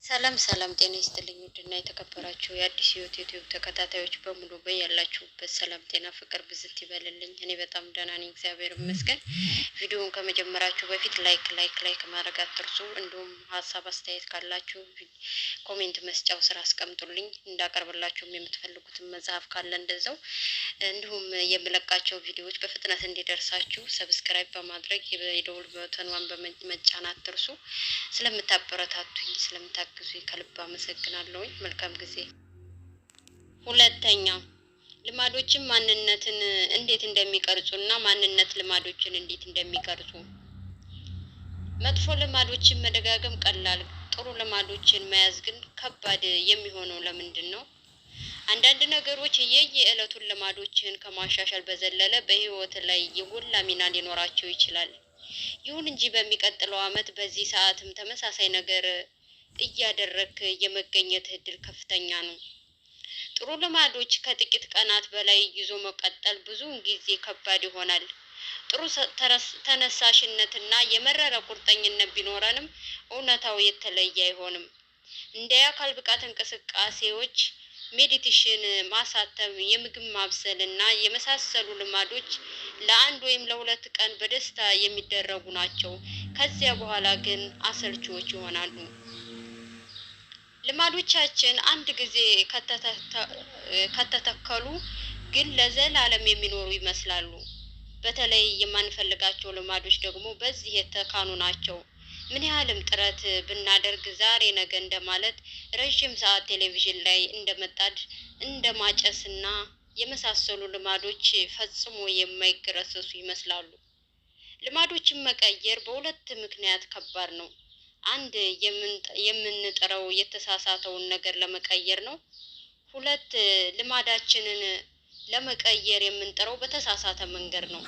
ሰላም ሰላም ጤና ይስጥልኝ ውድና የተከበራችሁ የአዲስ ህይወት ዩቲዩብ ተከታታዮች በሙሉ በያላችሁበት ሰላም ጤና ፍቅር ብዝት ይበልልኝ። እኔ በጣም ደህና ነኝ፣ እግዚአብሔር ይመስገን። ቪዲዮውን ከመጀመራችሁ በፊት ላይክ ማድረግ አትርሱ። እንዲሁም ሀሳብ አስተያየት ካላችሁ ኮሜንት መስጫው ስራ አስቀምጡልኝ። እንዳቀርብላችሁም የምትፈልጉትን መጽሐፍ ካለ እንደዛው፣ እንዲሁም የምለቃቸው ቪዲዮዎች በፍጥነት እንዲደርሳችሁ ሰብስክራይብ በማድረግ የደውል በተኗን በመጫን አትርሱ። ስለምታበረታቱኝ ስለምታግዙኝ ከልብ አመሰግናለሁ። መልካም ጊዜ። ሁለተኛ ልማዶችን ማንነትን እንዴት እንደሚቀርጹና ማንነት ልማዶችን እንዴት እንደሚቀርጹ። መጥፎ ልማዶችን መደጋገም ቀላል፣ ጥሩ ልማዶችን መያዝ ግን ከባድ የሚሆነው ለምንድን ነው? አንዳንድ ነገሮች የየዕለቱን ልማዶችን ከማሻሻል በዘለለ በህይወት ላይ የጎላ ሚና ሊኖራቸው ይችላል። ይሁን እንጂ በሚቀጥለው ዓመት በዚህ ሰዓትም ተመሳሳይ ነገር እያደረክ የመገኘት እድል ከፍተኛ ነው። ጥሩ ልማዶች ከጥቂት ቀናት በላይ ይዞ መቀጠል ብዙውን ጊዜ ከባድ ይሆናል። ጥሩ ተነሳሽነትና የመረረ ቁርጠኝነት ቢኖረንም እውነታው የተለየ አይሆንም። እንደ የአካል ብቃት እንቅስቃሴዎች፣ ሜዲቴሽን፣ ማሳተም፣ የምግብ ማብሰል እና የመሳሰሉ ልማዶች ለአንድ ወይም ለሁለት ቀን በደስታ የሚደረጉ ናቸው። ከዚያ በኋላ ግን አሰልቺዎች ይሆናሉ። ልማዶቻችን አንድ ጊዜ ከተተከሉ ግን ለዘላለም የሚኖሩ ይመስላሉ። በተለይ የማንፈልጋቸው ልማዶች ደግሞ በዚህ የተካኑ ናቸው። ምን ያህልም ጥረት ብናደርግ ዛሬ ነገ እንደማለት፣ ረዥም ሰዓት ቴሌቪዥን ላይ እንደመጣድ፣ እንደማጨስና የመሳሰሉ ልማዶች ፈጽሞ የማይገረሰሱ ይመስላሉ። ልማዶችን መቀየር በሁለት ምክንያት ከባድ ነው። አንድ የምንጥረው የተሳሳተውን ነገር ለመቀየር ነው። ሁለት ልማዳችንን ለመቀየር የምንጥረው በተሳሳተ መንገድ ነው።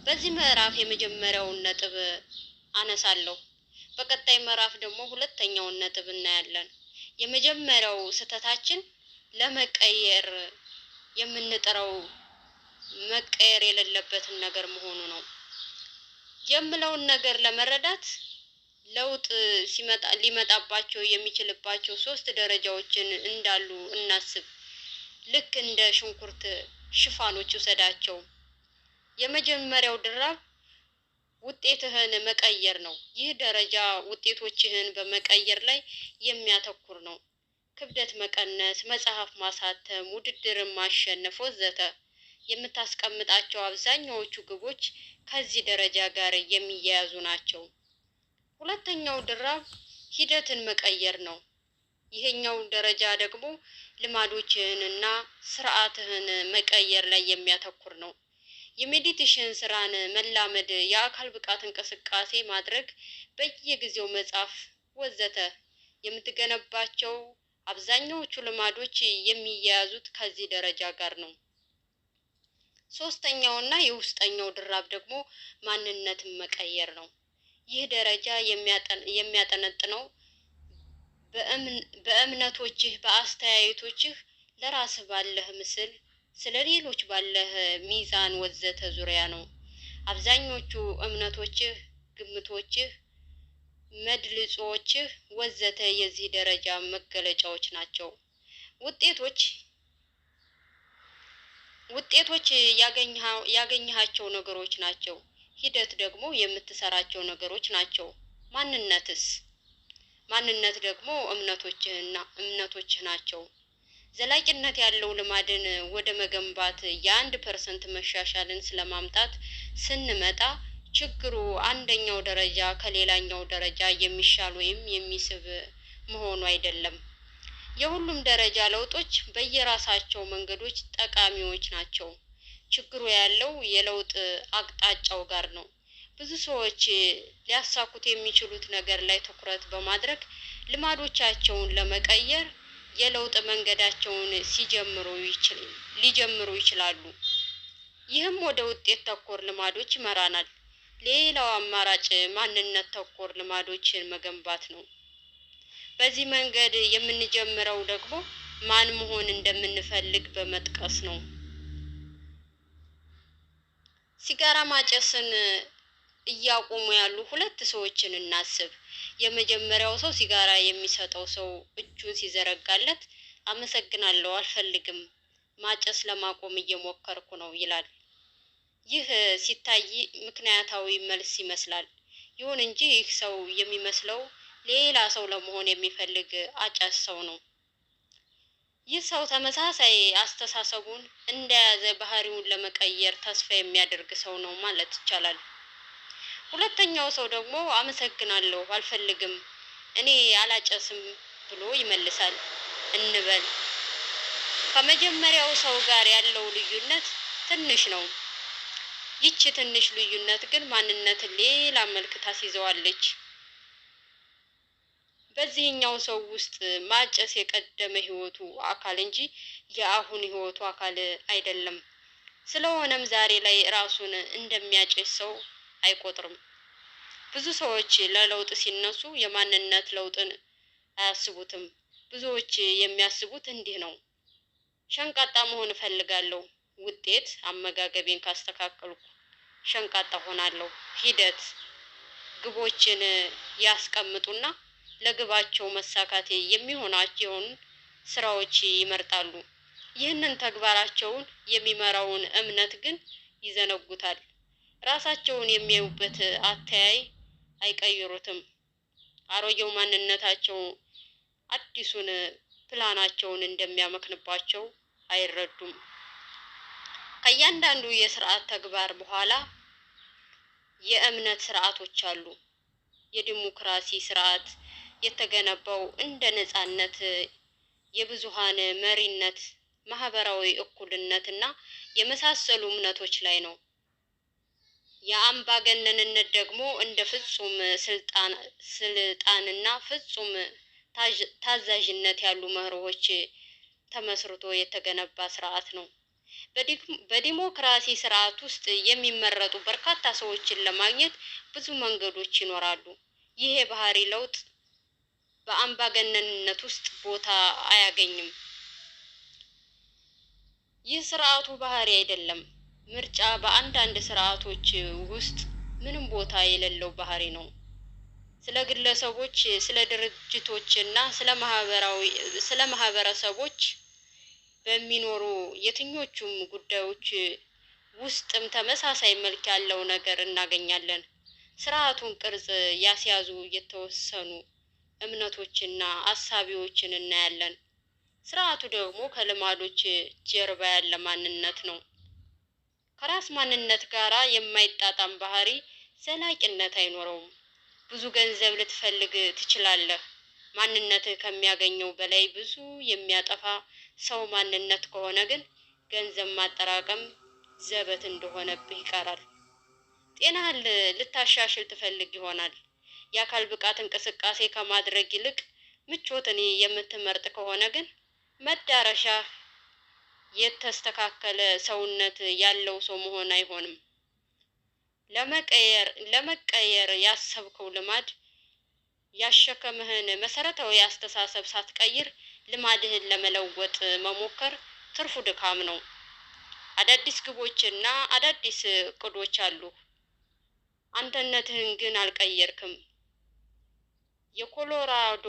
በዚህ ምዕራፍ የመጀመሪያውን ነጥብ አነሳለሁ። በቀጣይ ምዕራፍ ደግሞ ሁለተኛውን ነጥብ እናያለን። የመጀመሪያው ስህተታችን ለመቀየር የምንጥረው መቀየር የሌለበትን ነገር መሆኑ ነው። የምለውን ነገር ለመረዳት ለውጥ ሊመጣባቸው የሚችልባቸው 3 ደረጃዎችን እንዳሉ እናስብ። ልክ እንደ ሽንኩርት ሽፋኖች ውሰዳቸው። የመጀመሪያው ድራብ ውጤትህን መቀየር ነው። ይህ ደረጃ ውጤቶችህን በመቀየር ላይ የሚያተኩር ነው። ክብደት መቀነስ፣ መጽሐፍ ማሳተም፣ ውድድርን ማሸነፍ ወዘተ። የምታስቀምጣቸው አብዛኛዎቹ ግቦች ከዚህ ደረጃ ጋር የሚያያዙ ናቸው። ሁለተኛው ድራብ ሂደትን መቀየር ነው። ይሄኛው ደረጃ ደግሞ ልማዶችህን እና ስርዓትህን መቀየር ላይ የሚያተኩር ነው። የሜዲቴሽን ስራን መላመድ፣ የአካል ብቃት እንቅስቃሴ ማድረግ፣ በየጊዜው መጻፍ ወዘተ። የምትገነባቸው አብዛኛዎቹ ልማዶች የሚያያዙት ከዚህ ደረጃ ጋር ነው። ሶስተኛውና የውስጠኛው ድራብ ደግሞ ማንነትን መቀየር ነው። ይህ ደረጃ የሚያጠነጥነው በእምነቶችህ፣ በአስተያየቶችህ፣ ለራስህ ባለህ ምስል፣ ስለ ሌሎች ባለህ ሚዛን ወዘተ ዙሪያ ነው። አብዛኞቹ እምነቶችህ፣ ግምቶችህ፣ መድልጾችህ ወዘተ የዚህ ደረጃ መገለጫዎች ናቸው። ውጤቶች ያገኘሃቸው ነገሮች ናቸው። ሂደት ደግሞ የምትሰራቸው ነገሮች ናቸው። ማንነት ደግሞ እምነቶችህ ናቸው። ዘላቂነት ያለው ልማድን ወደ መገንባት የ1% መሻሻልን ስለማምጣት ስንመጣ ችግሩ አንደኛው ደረጃ ከሌላኛው ደረጃ የሚሻል ወይም የሚስብ መሆኑ አይደለም። የሁሉም ደረጃ ለውጦች በየራሳቸው መንገዶች ጠቃሚዎች ናቸው። ችግሩ ያለው የለውጥ አቅጣጫው ጋር ነው። ብዙ ሰዎች ሊያሳኩት የሚችሉት ነገር ላይ ትኩረት በማድረግ ልማዶቻቸውን ለመቀየር የለውጥ መንገዳቸውን ሊጀምሩ ይችላሉ። ይህም ወደ ውጤት ተኮር ልማዶች ይመራናል። ሌላው አማራጭ ማንነት ተኮር ልማዶችን መገንባት ነው። በዚህ መንገድ የምንጀምረው ደግሞ ማን መሆን እንደምንፈልግ በመጥቀስ ነው። ሲጋራ ማጨስን እያቆሙ ያሉ ሁለት ሰዎችን እናስብ። የመጀመሪያው ሰው ሲጋራ የሚሰጠው ሰው እጁን ሲዘረጋለት አመሰግናለሁ፣ አልፈልግም፣ ማጨስ ለማቆም እየሞከርኩ ነው ይላል። ይህ ሲታይ ምክንያታዊ መልስ ይመስላል። ይሁን እንጂ ይህ ሰው የሚመስለው ሌላ ሰው ለመሆን የሚፈልግ አጫስ ሰው ነው። ይህ ሰው ተመሳሳይ አስተሳሰቡን እንደያዘ ባህሪውን ለመቀየር ተስፋ የሚያደርግ ሰው ነው ማለት ይቻላል። ሁለተኛው ሰው ደግሞ አመሰግናለሁ፣ አልፈልግም፣ እኔ አላጨስም ብሎ ይመልሳል እንበል። ከመጀመሪያው ሰው ጋር ያለው ልዩነት ትንሽ ነው። ይቺ ትንሽ ልዩነት ግን ማንነትን ሌላ መልክ ታስይዘዋለች። በዚህኛው ሰው ውስጥ ማጨስ የቀደመ ህይወቱ አካል እንጂ የአሁን ህይወቱ አካል አይደለም። ስለሆነም ዛሬ ላይ ራሱን እንደሚያጨስ ሰው አይቆጥርም። ብዙ ሰዎች ለለውጥ ሲነሱ የማንነት ለውጥን አያስቡትም። ብዙዎች የሚያስቡት እንዲህ ነው: ሸንቃጣ መሆን እፈልጋለሁ፣ ውጤት አመጋገቤን ካስተካከልኩ ሸንቃጣ ሆናለሁ። ሂደት ግቦችን ያስቀምጡና ለግባቸው መሳካት የሚሆናቸውን ስራዎች ይመርጣሉ። ይህንን ተግባራቸውን የሚመራውን እምነት ግን ይዘነጉታል። ራሳቸውን የሚያዩበት አተያይ አይቀይሩትም። አሮጌው ማንነታቸው አዲሱን ፕላናቸውን እንደሚያመክንባቸው አይረዱም። ከእያንዳንዱ የስርዓት ተግባር በኋላ የእምነት ስርዓቶች አሉ። የዲሞክራሲ ስርዓት የተገነባው እንደ ነጻነት፣ የብዙሃን መሪነት፣ ማህበራዊ እኩልነት እና የመሳሰሉ እምነቶች ላይ ነው። የአምባገነንነት ደግሞ እንደ ፍጹም ስልጣንና ፍጹም ታዛዥነት ያሉ መርሆች ተመስርቶ የተገነባ ስርዓት ነው። በዲሞክራሲ ስርዓት ውስጥ የሚመረጡ በርካታ ሰዎችን ለማግኘት ብዙ መንገዶች ይኖራሉ። ይሄ ባህሪ ለውጥ በአምባገነንነት ውስጥ ቦታ አያገኝም። ይህ ስርዓቱ ባህሪ አይደለም። ምርጫ በአንዳንድ ስርዓቶች ውስጥ ምንም ቦታ የሌለው ባህሪ ነው። ስለ ግለሰቦች፣ ስለ ድርጅቶች እና ስለ ማህበረሰቦች በሚኖሩ የትኞቹም ጉዳዮች ውስጥም ተመሳሳይ መልክ ያለው ነገር እናገኛለን። ስርዓቱን ቅርጽ ያስያዙ የተወሰኑ እምነቶችና አሳቢዎችን እናያለን። ስርዓቱ ደግሞ ከልማዶች ጀርባ ያለ ማንነት ነው። ከራስ ማንነት ጋራ የማይጣጣም ባህሪ ዘላቂነት አይኖረውም። ብዙ ገንዘብ ልትፈልግ ትችላለህ። ማንነትህ ከሚያገኘው በላይ ብዙ የሚያጠፋ ሰው ማንነት ከሆነ ግን ገንዘብ ማጠራቀም ዘበት እንደሆነብህ ይቀራል። ጤናህን ልታሻሽል ትፈልግ ይሆናል። የአካል ብቃት እንቅስቃሴ ከማድረግ ይልቅ ምቾትን የምትመርጥ ከሆነ ግን መዳረሻ የተስተካከለ ሰውነት ያለው ሰው መሆን አይሆንም። ለመቀየር ያሰብከው ልማድ ያሸከምህን መሰረታዊ አስተሳሰብ ሳትቀይር ልማድህን ለመለወጥ መሞከር ትርፉ ድካም ነው። አዳዲስ ግቦችና አዳዲስ እቅዶች አሉ። አንተነትህን ግን አልቀየርክም። የኮሎራዶ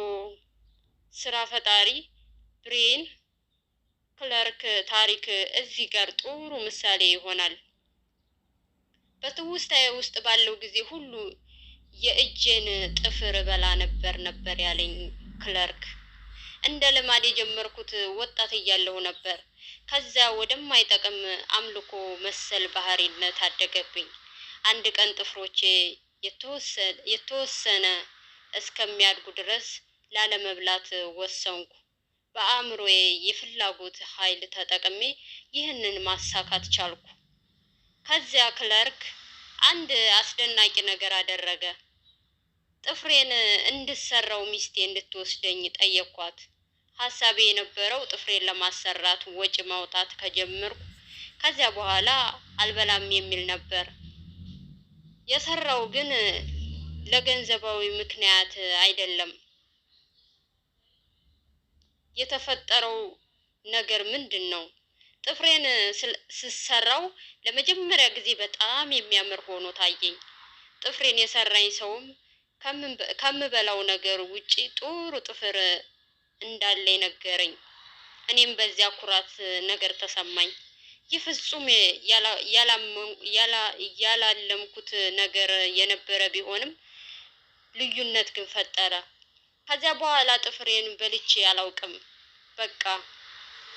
ስራ ፈጣሪ ብሬን ክለርክ ታሪክ እዚህ ጋር ጥሩ ምሳሌ ይሆናል። በትውስታዬ ውስጥ ባለው ጊዜ ሁሉ የእጄን ጥፍር በላ ነበር ያለኝ ክለርክ። እንደ ልማድ የጀመርኩት ወጣት እያለሁ ነበር። ከዚያ ወደማይጠቅም አምልኮ መሰል ባህሪነት አደገብኝ። አንድ ቀን ጥፍሮቼ የተወሰነ እስከሚያድጉ ድረስ ላለመብላት ወሰንኩ። በአእምሮዬ የፍላጎት ኃይል ተጠቅሜ ይህንን ማሳካት ቻልኩ። ከዚያ ክለርክ አንድ አስደናቂ ነገር አደረገ። ጥፍሬን እንድሰራው ሚስቴ እንድትወስደኝ ጠየኳት። ሀሳቤ የነበረው ጥፍሬን ለማሰራት ወጪ ማውጣት ከጀመርኩ ከዚያ በኋላ አልበላም የሚል ነበር። የሰራው ግን ለገንዘባዊ ምክንያት አይደለም። የተፈጠረው ነገር ምንድን ነው? ጥፍሬን ስሰራው ለመጀመሪያ ጊዜ በጣም የሚያምር ሆኖ ታየኝ። ጥፍሬን የሰራኝ ሰውም ከምበላው ነገር ውጪ ጥሩ ጥፍር እንዳለኝ ነገረኝ። እኔም በዚያ ኩራት ነገር ተሰማኝ። ይህ ፍጹም ያላለምኩት ነገር የነበረ ቢሆንም ልዩነት ግን ፈጠረ። ከዚያ በኋላ ጥፍሬን በልቼ አላውቅም። በቃ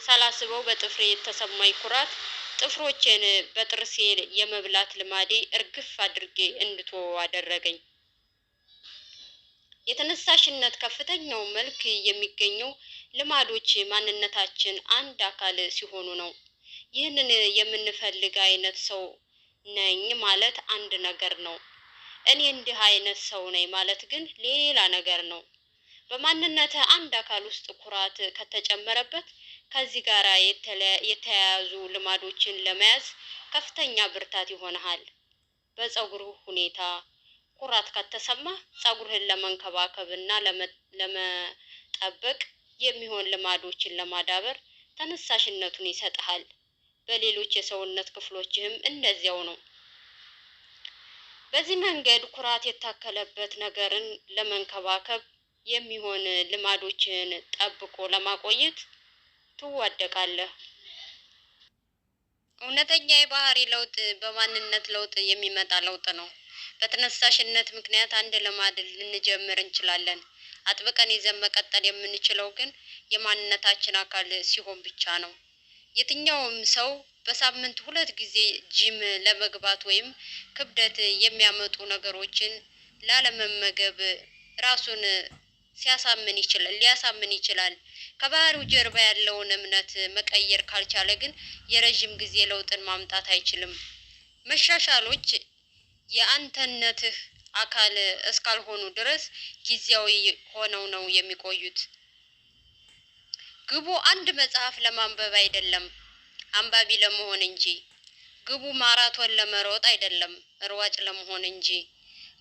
ሳላስበው በጥፍሬ የተሰማኝ ኩራት ጥፍሮቼን በጥርሴ የመብላት ልማዴ እርግፍ አድርጌ እንድተወው አደረገኝ። የተነሳሽነት ከፍተኛው መልክ የሚገኘው ልማዶች ማንነታችን አንድ አካል ሲሆኑ ነው። ይህንን የምንፈልግ አይነት ሰው ነኝ ማለት አንድ ነገር ነው። እኔ እንዲህ አይነት ሰው ነኝ ማለት ግን ሌላ ነገር ነው። በማንነት አንድ አካል ውስጥ ኩራት ከተጨመረበት ከዚህ ጋር የተያያዙ ልማዶችን ለመያዝ ከፍተኛ ብርታት ይሆናል። በፀጉር ሁኔታ ኩራት ከተሰማ ፀጉርህን ለመንከባከብና ለመጠበቅ የሚሆን ልማዶችን ለማዳበር ተነሳሽነቱን ይሰጥሃል። በሌሎች የሰውነት ክፍሎችህም እንደዚያው ነው። በዚህ መንገድ ኩራት የታከለበት ነገርን ለመንከባከብ የሚሆን ልማዶችን ጠብቆ ለማቆየት ትዋደቃለህ። እውነተኛ የባህሪ ለውጥ በማንነት ለውጥ የሚመጣ ለውጥ ነው። በተነሳሽነት ምክንያት አንድ ልማድ ልንጀምር እንችላለን። አጥብቀን ይዘን መቀጠል የምንችለው ግን የማንነታችን አካል ሲሆን ብቻ ነው። የትኛውም ሰው በሳምንት 2 ጊዜ ጂም ለመግባት ወይም ክብደት የሚያመጡ ነገሮችን ላለመመገብ ራሱን ሊያሳምን ይችላል። ከባህሪው ጀርባ ያለውን እምነት መቀየር ካልቻለ ግን የረጅም ጊዜ ለውጥን ማምጣት አይችልም። መሻሻሎች የአንተነትህ አካል እስካልሆኑ ድረስ ጊዜያዊ ሆነው ነው የሚቆዩት። ግቡ አንድ መጽሐፍ ለማንበብ አይደለም፣ አንባቢ ለመሆን እንጂ። ግቡ ማራቶን ለመሮጥ አይደለም፣ ሯጭ ለመሆን እንጂ።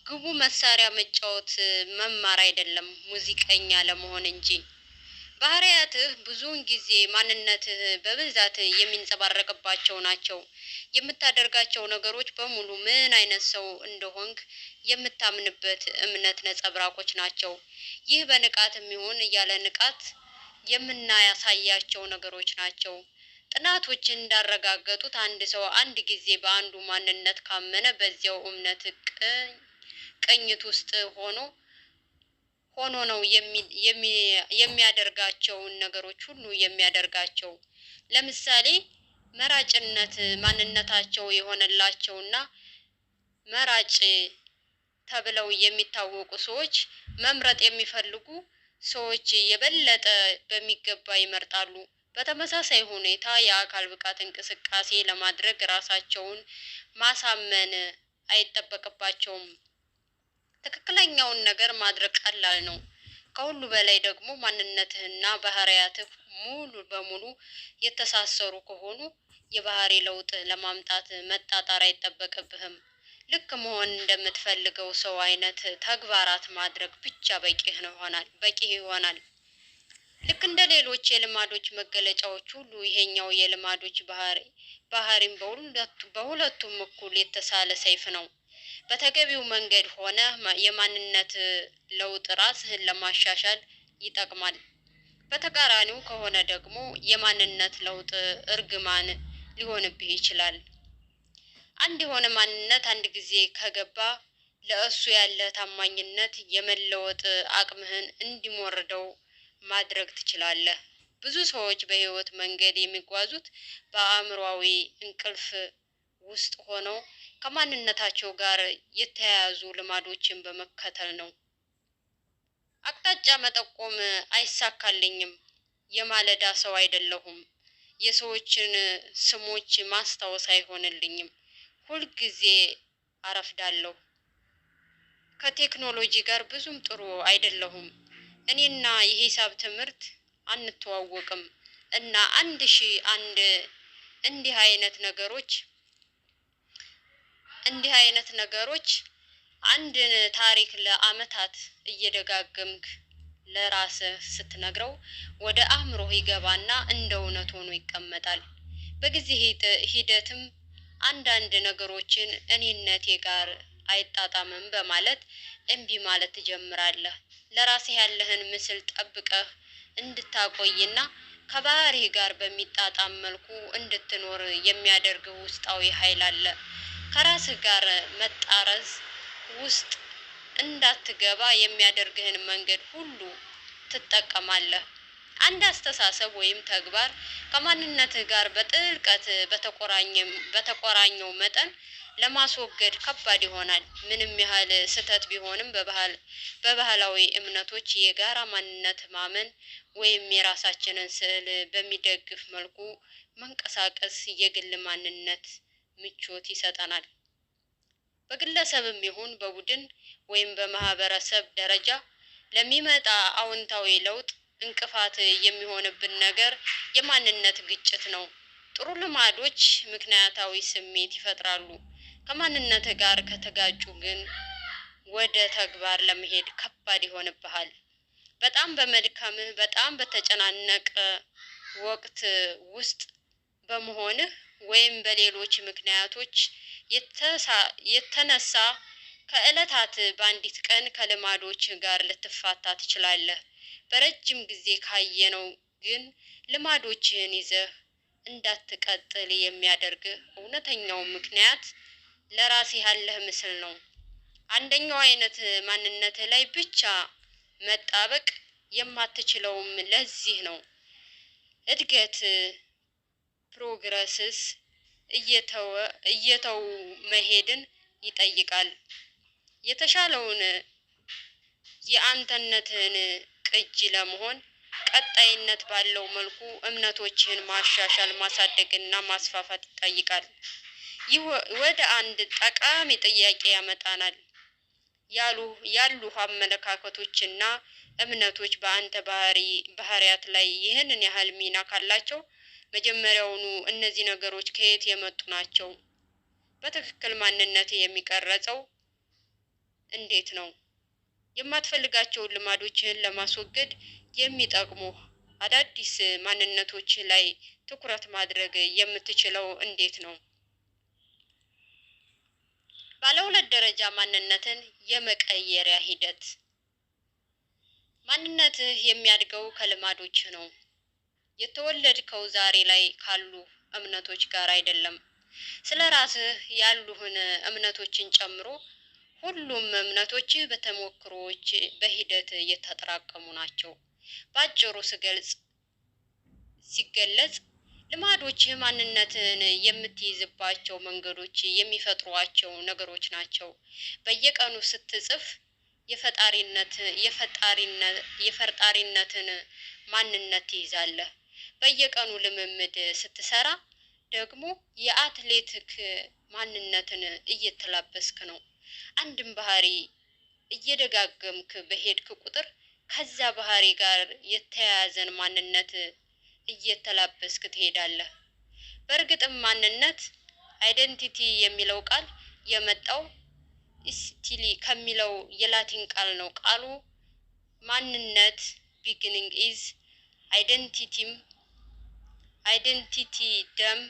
ግቡ መሳሪያ መጫወት መማር አይደለም፣ ሙዚቀኛ ለመሆን እንጂ። ባህሪያትህ ብዙውን ጊዜ ማንነትህ በብዛት የሚንጸባረቅባቸው ናቸው። የምታደርጋቸው ነገሮች በሙሉ ምን አይነት ሰው እንደሆንክ የምታምንበት እምነት ነጸብራቆች ናቸው። ይህ በንቃትም ይሁን ያለ ንቃት የምናያሳያቸው ነገሮች ናቸው። ጥናቶች እንዳረጋገጡት አንድ ሰው አንድ ጊዜ በአንዱ ማንነት ካመነ በዚያው እምነት ቅኝት ውስጥ ሆኖ ነው የሚያደርጋቸውን ነገሮች ሁሉ የሚያደርጋቸው። ለምሳሌ መራጭነት ማንነታቸው የሆነላቸውና መራጭ ተብለው የሚታወቁ ሰዎች መምረጥ የሚፈልጉ ሰዎች የበለጠ በሚገባ ይመርጣሉ። በተመሳሳይ ሁኔታ የአካል ብቃት እንቅስቃሴ ለማድረግ ራሳቸውን ማሳመን አይጠበቅባቸውም። ትክክለኛውን ነገር ማድረግ ቀላል ነው። ከሁሉ በላይ ደግሞ ማንነትህና ባህሪያትህ ሙሉ በሙሉ የተሳሰሩ ከሆኑ የባህሪ ለውጥ ለማምጣት መጣጣር አይጠበቅብህም። ልክ መሆን እንደምትፈልገው ሰው አይነት ተግባራት ማድረግ ብቻ በቂ ይሆናል። ልክ እንደ ሌሎች የልማዶች መገለጫዎች ሁሉ ይሄኛው የልማዶች ባህሪም በሁለቱም እኩል የተሳለ ሰይፍ ነው። በተገቢው መንገድ ሆነ የማንነት ለውጥ ራስህን ለማሻሻል ይጠቅማል። በተቃራኒው ከሆነ ደግሞ የማንነት ለውጥ እርግማን ሊሆንብህ ይችላል። አንድ የሆነ ማንነት አንድ ጊዜ ከገባ ለእሱ ያለ ታማኝነት የመለወጥ አቅምህን እንዲሞርደው ማድረግ ትችላለህ። ብዙ ሰዎች በህይወት መንገድ የሚጓዙት በአእምሯዊ እንቅልፍ ውስጥ ሆነው ከማንነታቸው ጋር የተያያዙ ልማዶችን በመከተል ነው። አቅጣጫ መጠቆም አይሳካልኝም። የማለዳ ሰው አይደለሁም። የሰዎችን ስሞች ማስታወስ አይሆንልኝም። ሁልጊዜ አረፍዳለሁ። ከቴክኖሎጂ ጋር ብዙም ጥሩ አይደለሁም። እኔና የሂሳብ ትምህርት አንተዋወቅም እና 1001 እንዲህ አይነት ነገሮች አንድን ታሪክ ለአመታት እየደጋገምክ ለራስህ ስትነግረው ወደ አእምሮህ ይገባና እንደ እውነት ሆኖ ይቀመጣል። በጊዜ ሂደትም አንዳንድ ነገሮችን እኔነቴ ጋር አይጣጣምም በማለት እምቢ ማለት ትጀምራለህ። ለራስህ ያለህን ምስል ጠብቀህ እንድታቆይና ከባህሪህ ጋር በሚጣጣም መልኩ እንድትኖር የሚያደርግህ ውስጣዊ ኃይል አለ። ከራስህ ጋር መጣረስ ውስጥ እንዳትገባ የሚያደርግህን መንገድ ሁሉ ትጠቀማለህ። አንድ አስተሳሰብ ወይም ተግባር ከማንነትህ ጋር በጥልቀት በተቆራኘው መጠን ለማስወገድ ከባድ ይሆናል። ምንም ያህል ስህተት ቢሆንም በባህላዊ እምነቶች የጋራ ማንነት ማመን ወይም የራሳችንን ስዕል በሚደግፍ መልኩ መንቀሳቀስ የግል ማንነት ምቾት ይሰጠናል። በግለሰብም ይሁን በቡድን ወይም በማህበረሰብ ደረጃ ለሚመጣ አዎንታዊ ለውጥ እንቅፋት የሚሆንብን ነገር የማንነት ግጭት ነው። ጥሩ ልማዶች ምክንያታዊ ስሜት ይፈጥራሉ። ከማንነት ጋር ከተጋጩ ግን ወደ ተግባር ለመሄድ ከባድ ይሆንብሃል። በጣም በመድከምህ በጣም በተጨናነቀ ወቅት ውስጥ በመሆንህ ወይም በሌሎች ምክንያቶች የተነሳ ከዕለታት በአንዲት ቀን ከልማዶች ጋር ልትፋታ ትችላለህ። በረጅም ጊዜ ካየነው ግን ልማዶችህን ይዘህ እንዳትቀጥል የሚያደርግህ እውነተኛው ምክንያት ለራስህ ያለህ ምስል ነው። አንደኛው አይነት ማንነትህ ላይ ብቻ መጣበቅ የማትችለውም ለዚህ ነው። እድገት ፕሮግረስስ እየተው መሄድን ይጠይቃል። የተሻለውን የአንተነትህን ቅጂ ለመሆን ቀጣይነት ባለው መልኩ እምነቶችህን ማሻሻል፣ ማሳደግና ማስፋፋት ይጠይቃል። ይህ ወደ አንድ ጠቃሚ ጥያቄ ያመጣናል። ያሉ አመለካከቶችና እምነቶች በአንተ ባህሪያት ላይ ይህንን ያህል ሚና ካላቸው መጀመሪያውኑ እነዚህ ነገሮች ከየት የመጡ ናቸው? በትክክል ማንነቴ የሚቀረጸው እንዴት ነው? የማትፈልጋቸውን ልማዶችህን ለማስወገድ የሚጠቅሙ አዳዲስ ማንነቶች ላይ ትኩረት ማድረግ የምትችለው እንዴት ነው? ባለ ሁለት ደረጃ ማንነትን የመቀየሪያ ሂደት። ማንነትህ የሚያድገው ከልማዶች ነው። የተወለድከው ዛሬ ላይ ካሉ እምነቶች ጋር አይደለም። ስለ ራስህ ያሉህን እምነቶችን ጨምሮ ሁሉም እምነቶች በተሞክሮዎች በሂደት የተጠራቀሙ ናቸው። በአጭሩ ሲገለጽ ልማዶች ማንነትን የምትይዝባቸው መንገዶች የሚፈጥሯቸው ነገሮች ናቸው። በየቀኑ ስትጽፍ የፈጣሪነትን ማንነት ትይዛለህ። በየቀኑ ልምምድ ስትሰራ ደግሞ የአትሌቲክ ማንነትን እየተላበስክ ነው። አንድም ባህሪ እየደጋገምክ በሄድክ ቁጥር ከዛ ባህሪ ጋር የተያያዘን ማንነት እየተላበስክ ትሄዳለህ። በእርግጥም ማንነት አይደንቲቲ የሚለው ቃል የመጣው ስቲሊ ከሚለው የላቲን ቃል ነው። ቃሉ ማንነት ቢጊኒንግ ኢዝ አይደንቲቲ ደም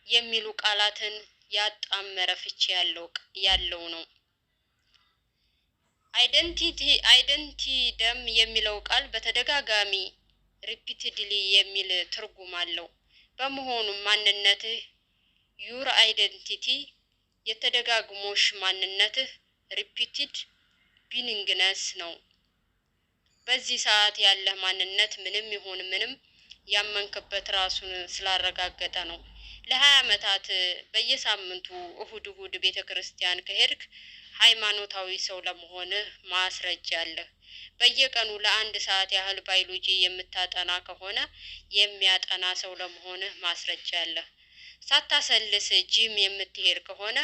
የሚሉ ቃላትን ያጣመረ ፍቺ ያለው ነው። አይደንቲቲ ደም የሚለው ቃል በተደጋጋሚ ሪፒትድሊ የሚል ትርጉም አለው። በመሆኑም ማንነትህ ዩር አይደንቲቲ የተደጋግሞሽ ማንነትህ ሪፒትድ ቢኒንግነስ ነው። በዚህ ሰዓት ያለህ ማንነት ምንም ይሁን ምንም ያመንክበት ራሱን ስላረጋገጠ ነው። ለ20 ዓመታት በየሳምንቱ እሁድ ቤተክርስቲያን ከሄድክ ሃይማኖታዊ ሰው ለመሆንህ ማስረጃ አለህ። በየቀኑ ለ1 ሰዓት ያህል ባዮሎጂ የምታጠና ከሆነ የሚያጠና ሰው ለመሆንህ ማስረጃ አለህ። ሳታሰልስ ጂም የምትሄድ ከሆነ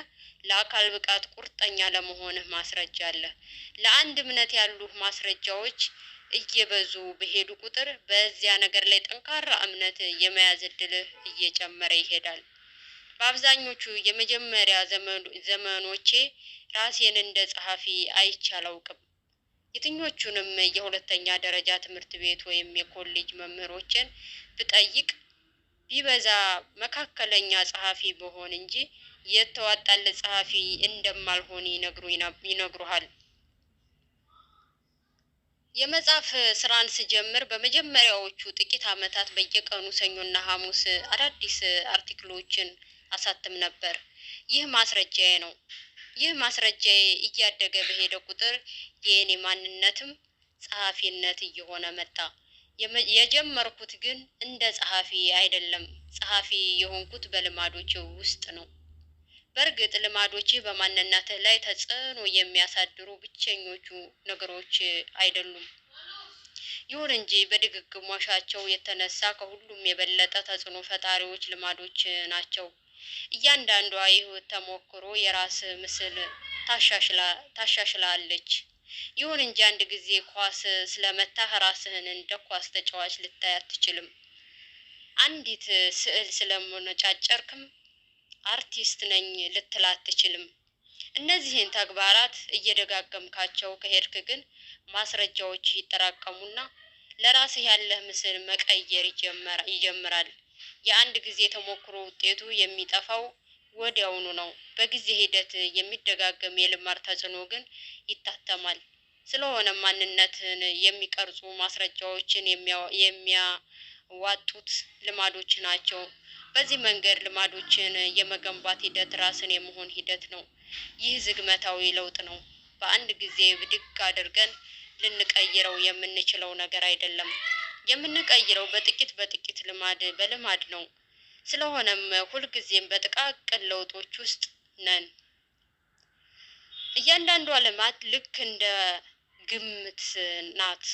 ለአካል ብቃት ቁርጠኛ ለመሆንህ ማስረጃ አለህ። ለአንድ እምነት ያሉህ ማስረጃዎች እየበዙ በሄዱ ቁጥር በዚያ ነገር ላይ ጠንካራ እምነት የመያዝ እድልህ እየጨመረ ይሄዳል። በአብዛኞቹ የመጀመሪያ ዘመኖቼ ራሴን እንደ ጸሐፊ አይቼ አላውቅም። የትኞቹንም የሁለተኛ ደረጃ ትምህርት ቤት ወይም የኮሌጅ መምህሮችን ብጠይቅ ቢበዛ መካከለኛ ጸሐፊ በሆን እንጂ የተዋጣለት ጸሐፊ እንደማልሆን ይነግሩሃል። የመጽሐፍ ስራን ስጀምር በመጀመሪያዎቹ ጥቂት ዓመታት በየቀኑ ሰኞና ሐሙስ አዳዲስ አርቲክሎችን አሳትም ነበር። ይህ ማስረጃዬ ነው። ይህ ማስረጃዬ እያደገ በሄደ ቁጥር የኔ ማንነትም ጸሐፊነት እየሆነ መጣ። የጀመርኩት ግን እንደ ጸሐፊ አይደለም። ጸሐፊ የሆንኩት በልማዶች ውስጥ ነው። በእርግጥ ልማዶች በማንነትህ ላይ ተጽዕኖ የሚያሳድሩ ብቸኞቹ ነገሮች አይደሉም። ይሁን እንጂ በድግግሞሻቸው የተነሳ ከሁሉም የበለጠ ተጽዕኖ ፈጣሪዎች ልማዶች ናቸው። እያንዳንዷ የህይወት ተሞክሮ የራስ ምስል ታሻሽላለች። ይሁን እንጂ አንድ ጊዜ ኳስ ስለመታህ ራስህን እንደ ኳስ ተጫዋች ልታይ አትችልም። አንዲት ስዕል ስለመነጫጨርክም አርቲስት ነኝ ልትል አትችልም። እነዚህን ተግባራት እየደጋገምካቸው ከሄድክ ግን ማስረጃዎች ይጠራቀሙና ለራስህ ያለህ ምስል መቀየር ይጀምራል። የአንድ ጊዜ ተሞክሮ ውጤቱ የሚጠፋው ወዲያውኑ ነው። በጊዜ ሂደት የሚደጋገም የልማድ ተጽዕኖ ግን ይታተማል። ስለሆነ ማንነትን የሚቀርጹ ማስረጃዎችን የሚያዋጡት ልማዶች ናቸው። በዚህ መንገድ ልማዶችን የመገንባት ሂደት ራስን የመሆን ሂደት ነው። ይህ ዝግመታዊ ለውጥ ነው። በአንድ ጊዜ ብድግ አድርገን ልንቀይረው የምንችለው ነገር አይደለም። የምንቀይረው በጥቂት በልማድ ነው። ስለሆነም ሁልጊዜም በጥቃቅን ለውጦች ውስጥ ነን። እያንዳንዷ ልማድ ልክ እንደ ግምት ናት።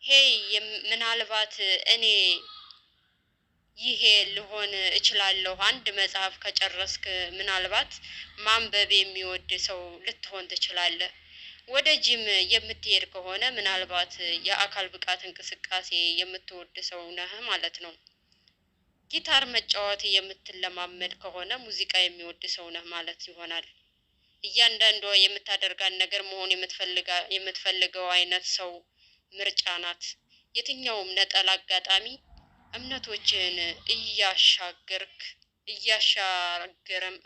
ሄይ ምናልባት እኔ ይሄ ልሆን እችላለሁ። አንድ መጽሐፍ ከጨረስክ ምናልባት ማንበብ የሚወድ ሰው ልትሆን ትችላለህ። ወደ ጂም የምትሄድ ከሆነ ምናልባት የአካል ብቃት እንቅስቃሴ የምትወድ ሰው ነህ ማለት ነው። ጊታር መጫወት የምትለማመድ ከሆነ ሙዚቃ የሚወድ ሰው ነህ ማለት ይሆናል። እያንዳንዷ የምታደርጋን ነገር መሆን የምትፈልገው አይነት ሰው ምርጫ ናት። የትኛውም ነጠላ አጋጣሚ እምነቶችን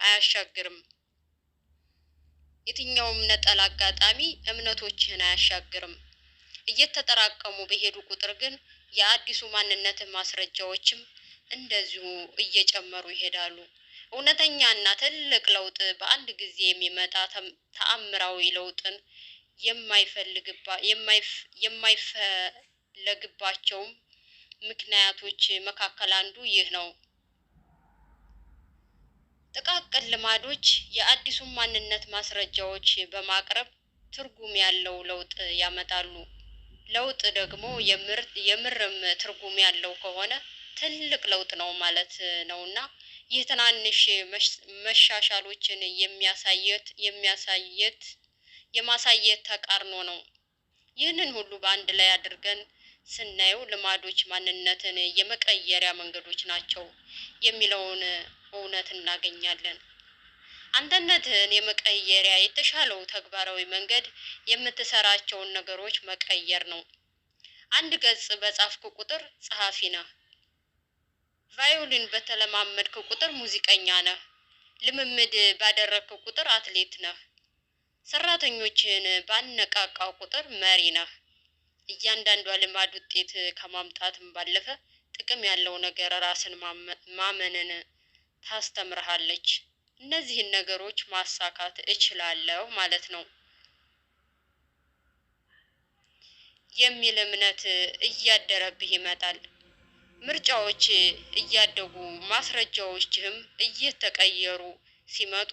አያሻግርም። የትኛውም ነጠላ አጋጣሚ እምነቶችህን አያሻግርም። እየተጠራቀሙ በሄዱ ቁጥር ግን የአዲሱ ማንነት ማስረጃዎችም እንደዚሁ እየጨመሩ ይሄዳሉ። እውነተኛና ትልቅ ለውጥ በአንድ ጊዜ የሚመጣ ተአምራዊ ለውጥን የማይፈለግባቸውም ምክንያቶች መካከል አንዱ ይህ ነው። ጥቃቅን ልማዶች የአዲሱን ማንነት ማስረጃዎች በማቅረብ ትርጉም ያለው ለውጥ ያመጣሉ። ለውጥ ደግሞ የምርም ትርጉም ያለው ከሆነ ትልቅ ለውጥ ነው ማለት ነውና ይህ ትናንሽ መሻሻሎችን የማሳየት ተቃርኖ ነው። ይህንን ሁሉ በአንድ ላይ አድርገን ስናየው ልማዶች ማንነትን የመቀየሪያ መንገዶች ናቸው የሚለውን እውነት እናገኛለን። አንተነትህን የመቀየሪያ የተሻለው ተግባራዊ መንገድ የምትሰራቸውን ነገሮች መቀየር ነው። አንድ ገጽ በጻፍክ ቁጥር ጸሐፊ ነህ። ቫዮሊን በተለማመድክ ቁጥር ሙዚቀኛ ነህ። ልምምድ ባደረግክ ቁጥር አትሌት ነህ። ሰራተኞችን ባነቃቃው ቁጥር መሪ ነህ። እያንዳንዷ ልማድ ውጤት ከማምጣትም ባለፈ ጥቅም ያለው ነገር ራስን ማመንን ታስተምርሃለች። እነዚህን ነገሮች ማሳካት እችላለሁ ማለት ነው የሚል እምነት እያደረብህ ይመጣል። ምርጫዎች እያደጉ ማስረጃዎችህም እየተቀየሩ ሲመጡ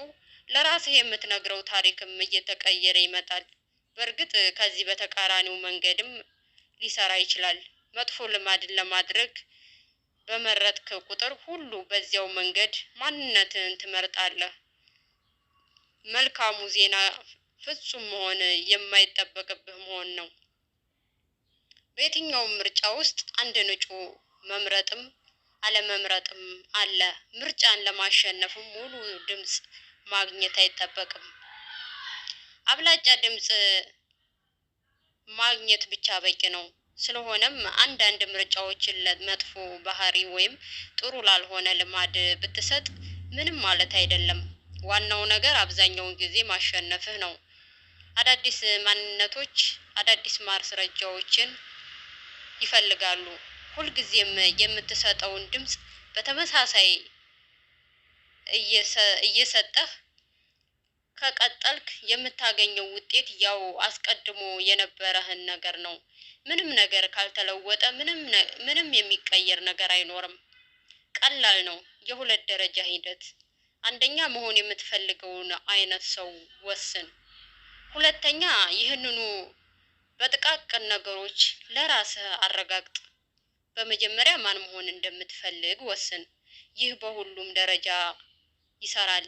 ለራስህ የምትነግረው ታሪክም እየተቀየረ ይመጣል። በእርግጥ ከዚህ በተቃራኒው መንገድም ሊሰራ ይችላል። መጥፎ ልማድን ለማድረግ በመረጥክ ቁጥር ሁሉ በዚያው መንገድ ማንነትን ትመርጣለህ። መልካሙ ዜና ፍጹም መሆን የማይጠበቅብህ መሆን ነው። በየትኛውም ምርጫ ውስጥ አንድ ንጩ መምረጥም አለመምረጥም አለ። ምርጫን ለማሸነፍም ሙሉ ድምጽ ማግኘት አይጠበቅም። አብላጫ ድምጽ ማግኘት ብቻ በቂ ነው። ስለሆነም አንዳንድ ምርጫዎችን ለመጥፎ ባህሪ ወይም ጥሩ ላልሆነ ልማድ ብትሰጥ ምንም ማለት አይደለም። ዋናው ነገር አብዛኛውን ጊዜ ማሸነፍህ ነው። አዳዲስ ማንነቶች አዳዲስ ማስረጃዎችን ይፈልጋሉ። ሁልጊዜም የምትሰጠውን ድምጽ በተመሳሳይ እየሰጠህ ከቀጠልክ የምታገኘው ውጤት ያው አስቀድሞ የነበረህን ነገር ነው። ምንም ነገር ካልተለወጠ ምንም የሚቀየር ነገር አይኖርም። ቀላል ነው። የሁለት ደረጃ ሂደት። አንደኛ መሆን የምትፈልገውን አይነት ሰው ወስን። ሁለተኛ ይህንኑ በጥቃቅን ነገሮች ለራስህ አረጋግጥ። በመጀመሪያ ማን መሆን እንደምትፈልግ ወስን። ይህ በሁሉም ደረጃ ይሰራል።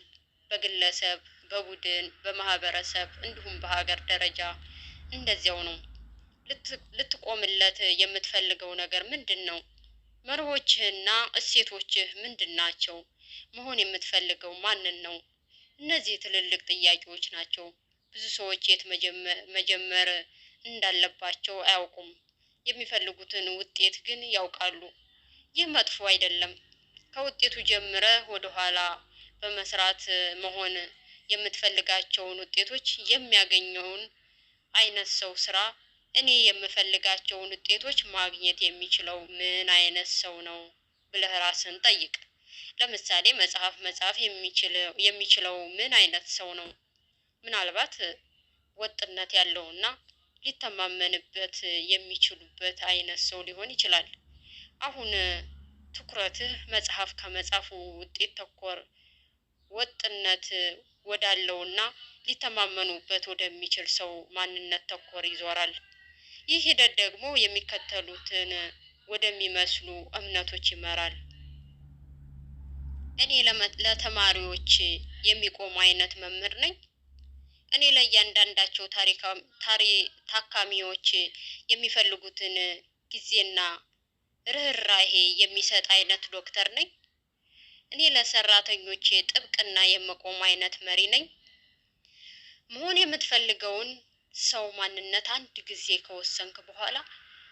በግለሰብ፣ በቡድን፣ በማህበረሰብ እንዲሁም በሀገር ደረጃ እንደዚያው ነው። ልትቆምለት የምትፈልገው ነገር ምንድነው? መርሆችህና እሴቶችህ ምንድናቸው? መሆን የምትፈልገው ማንን ነው? እነዚህ ትልልቅ ጥያቄዎች ናቸው። ብዙ ሰዎች የት መጀመር እንዳለባቸው አያውቁም። የሚፈልጉትን ውጤት ግን ያውቃሉ። ይህ መጥፎ አይደለም። ከውጤቱ ጀምረህ ወደ ኋላ በመስራት መሆን የምትፈልጋቸውን ውጤቶች የሚያገኘውን አይነት ሰው ስራ። እኔ የምፈልጋቸውን ውጤቶች ማግኘት የሚችለው ምን አይነት ሰው ነው ብለህ ራስን ጠይቅ። ለምሳሌ መጽሐፍ የሚችለው ምን አይነት ሰው ነው? ምናልባት ወጥነት ያለውና ሊተማመንበት የሚችሉበት አይነት ሰው ሊሆን ይችላል። አሁን ትኩረትህ መጽሐፍ ከመጻፉ ውጤት ተኮር ወጥነት ወዳለውና ሊተማመኑበት ወደሚችል ሰው ማንነት ተኮር ይዞራል። ይህ ሂደት ደግሞ የሚከተሉትን ወደሚመስሉ እምነቶች ይመራል። እኔ ለተማሪዎች የሚቆም አይነት መምህር ነኝ። እኔ ለእያንዳንዳቸው ታካሚዎች የሚፈልጉትን ጊዜና ርህራሄ የሚሰጥ አይነት ዶክተር ነኝ። እኔ ለሰራተኞቼ ጥብቅና የምቆም አይነት መሪ ነኝ። መሆን የምትፈልገውን ሰው ማንነት አንድ ጊዜ ከወሰንክ በኋላ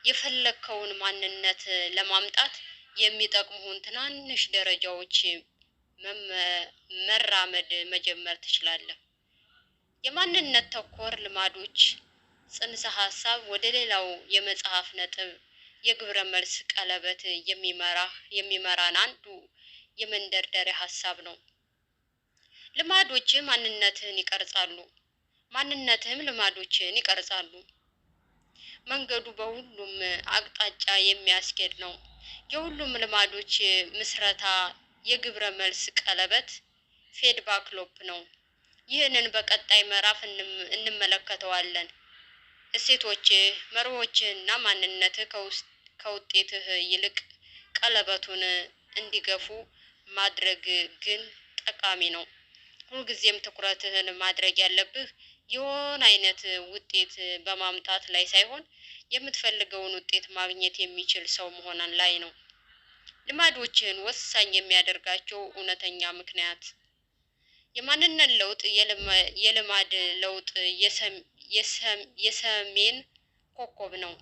የፈለከውን ማንነት ለማምጣት የሚጠቅሙህን ትናንሽ ደረጃዎች መራመድ መጀመር ትችላለህ። የማንነት ተኮር ልማዶች ጽንሰ ሀሳብ ወደ ሌላው የመጽሐፍ ነጥብ የግብረ መልስ ቀለበት የሚመራን አንዱ የመንደርደሪያ ሀሳብ ነው። ልማዶች ማንነትህን ይቀርጻሉ። ማንነትህም ልማዶችን ይቀርጻሉ። መንገዱ በሁሉም አቅጣጫ የሚያስኬድ ነው። የሁሉም ልማዶች ምስረታ የግብረ መልስ ቀለበት ፌድባክ ሎፕ ነው። ይህንን በቀጣይ ምዕራፍ እንመለከተዋለን። እሴቶችህ፣ መርሆችህና ማንነትህ ከውጤትህ ይልቅ ቀለበቱን እንዲገፉ ማድረግ ግን ጠቃሚ ነው። ሁልጊዜም ትኩረትህን ማድረግ ያለብህ የሆነ አይነት ውጤት በማምጣት ላይ ሳይሆን የምትፈልገውን ውጤት ማግኘት የሚችል ሰው መሆን ላይ ነው። ልማዶችህን ወሳኝ የሚያደርጋቸው እውነተኛ ምክንያት የማንነት ለውጥ የልማድ ለውጥ የሰሜን ኮከብ ነው።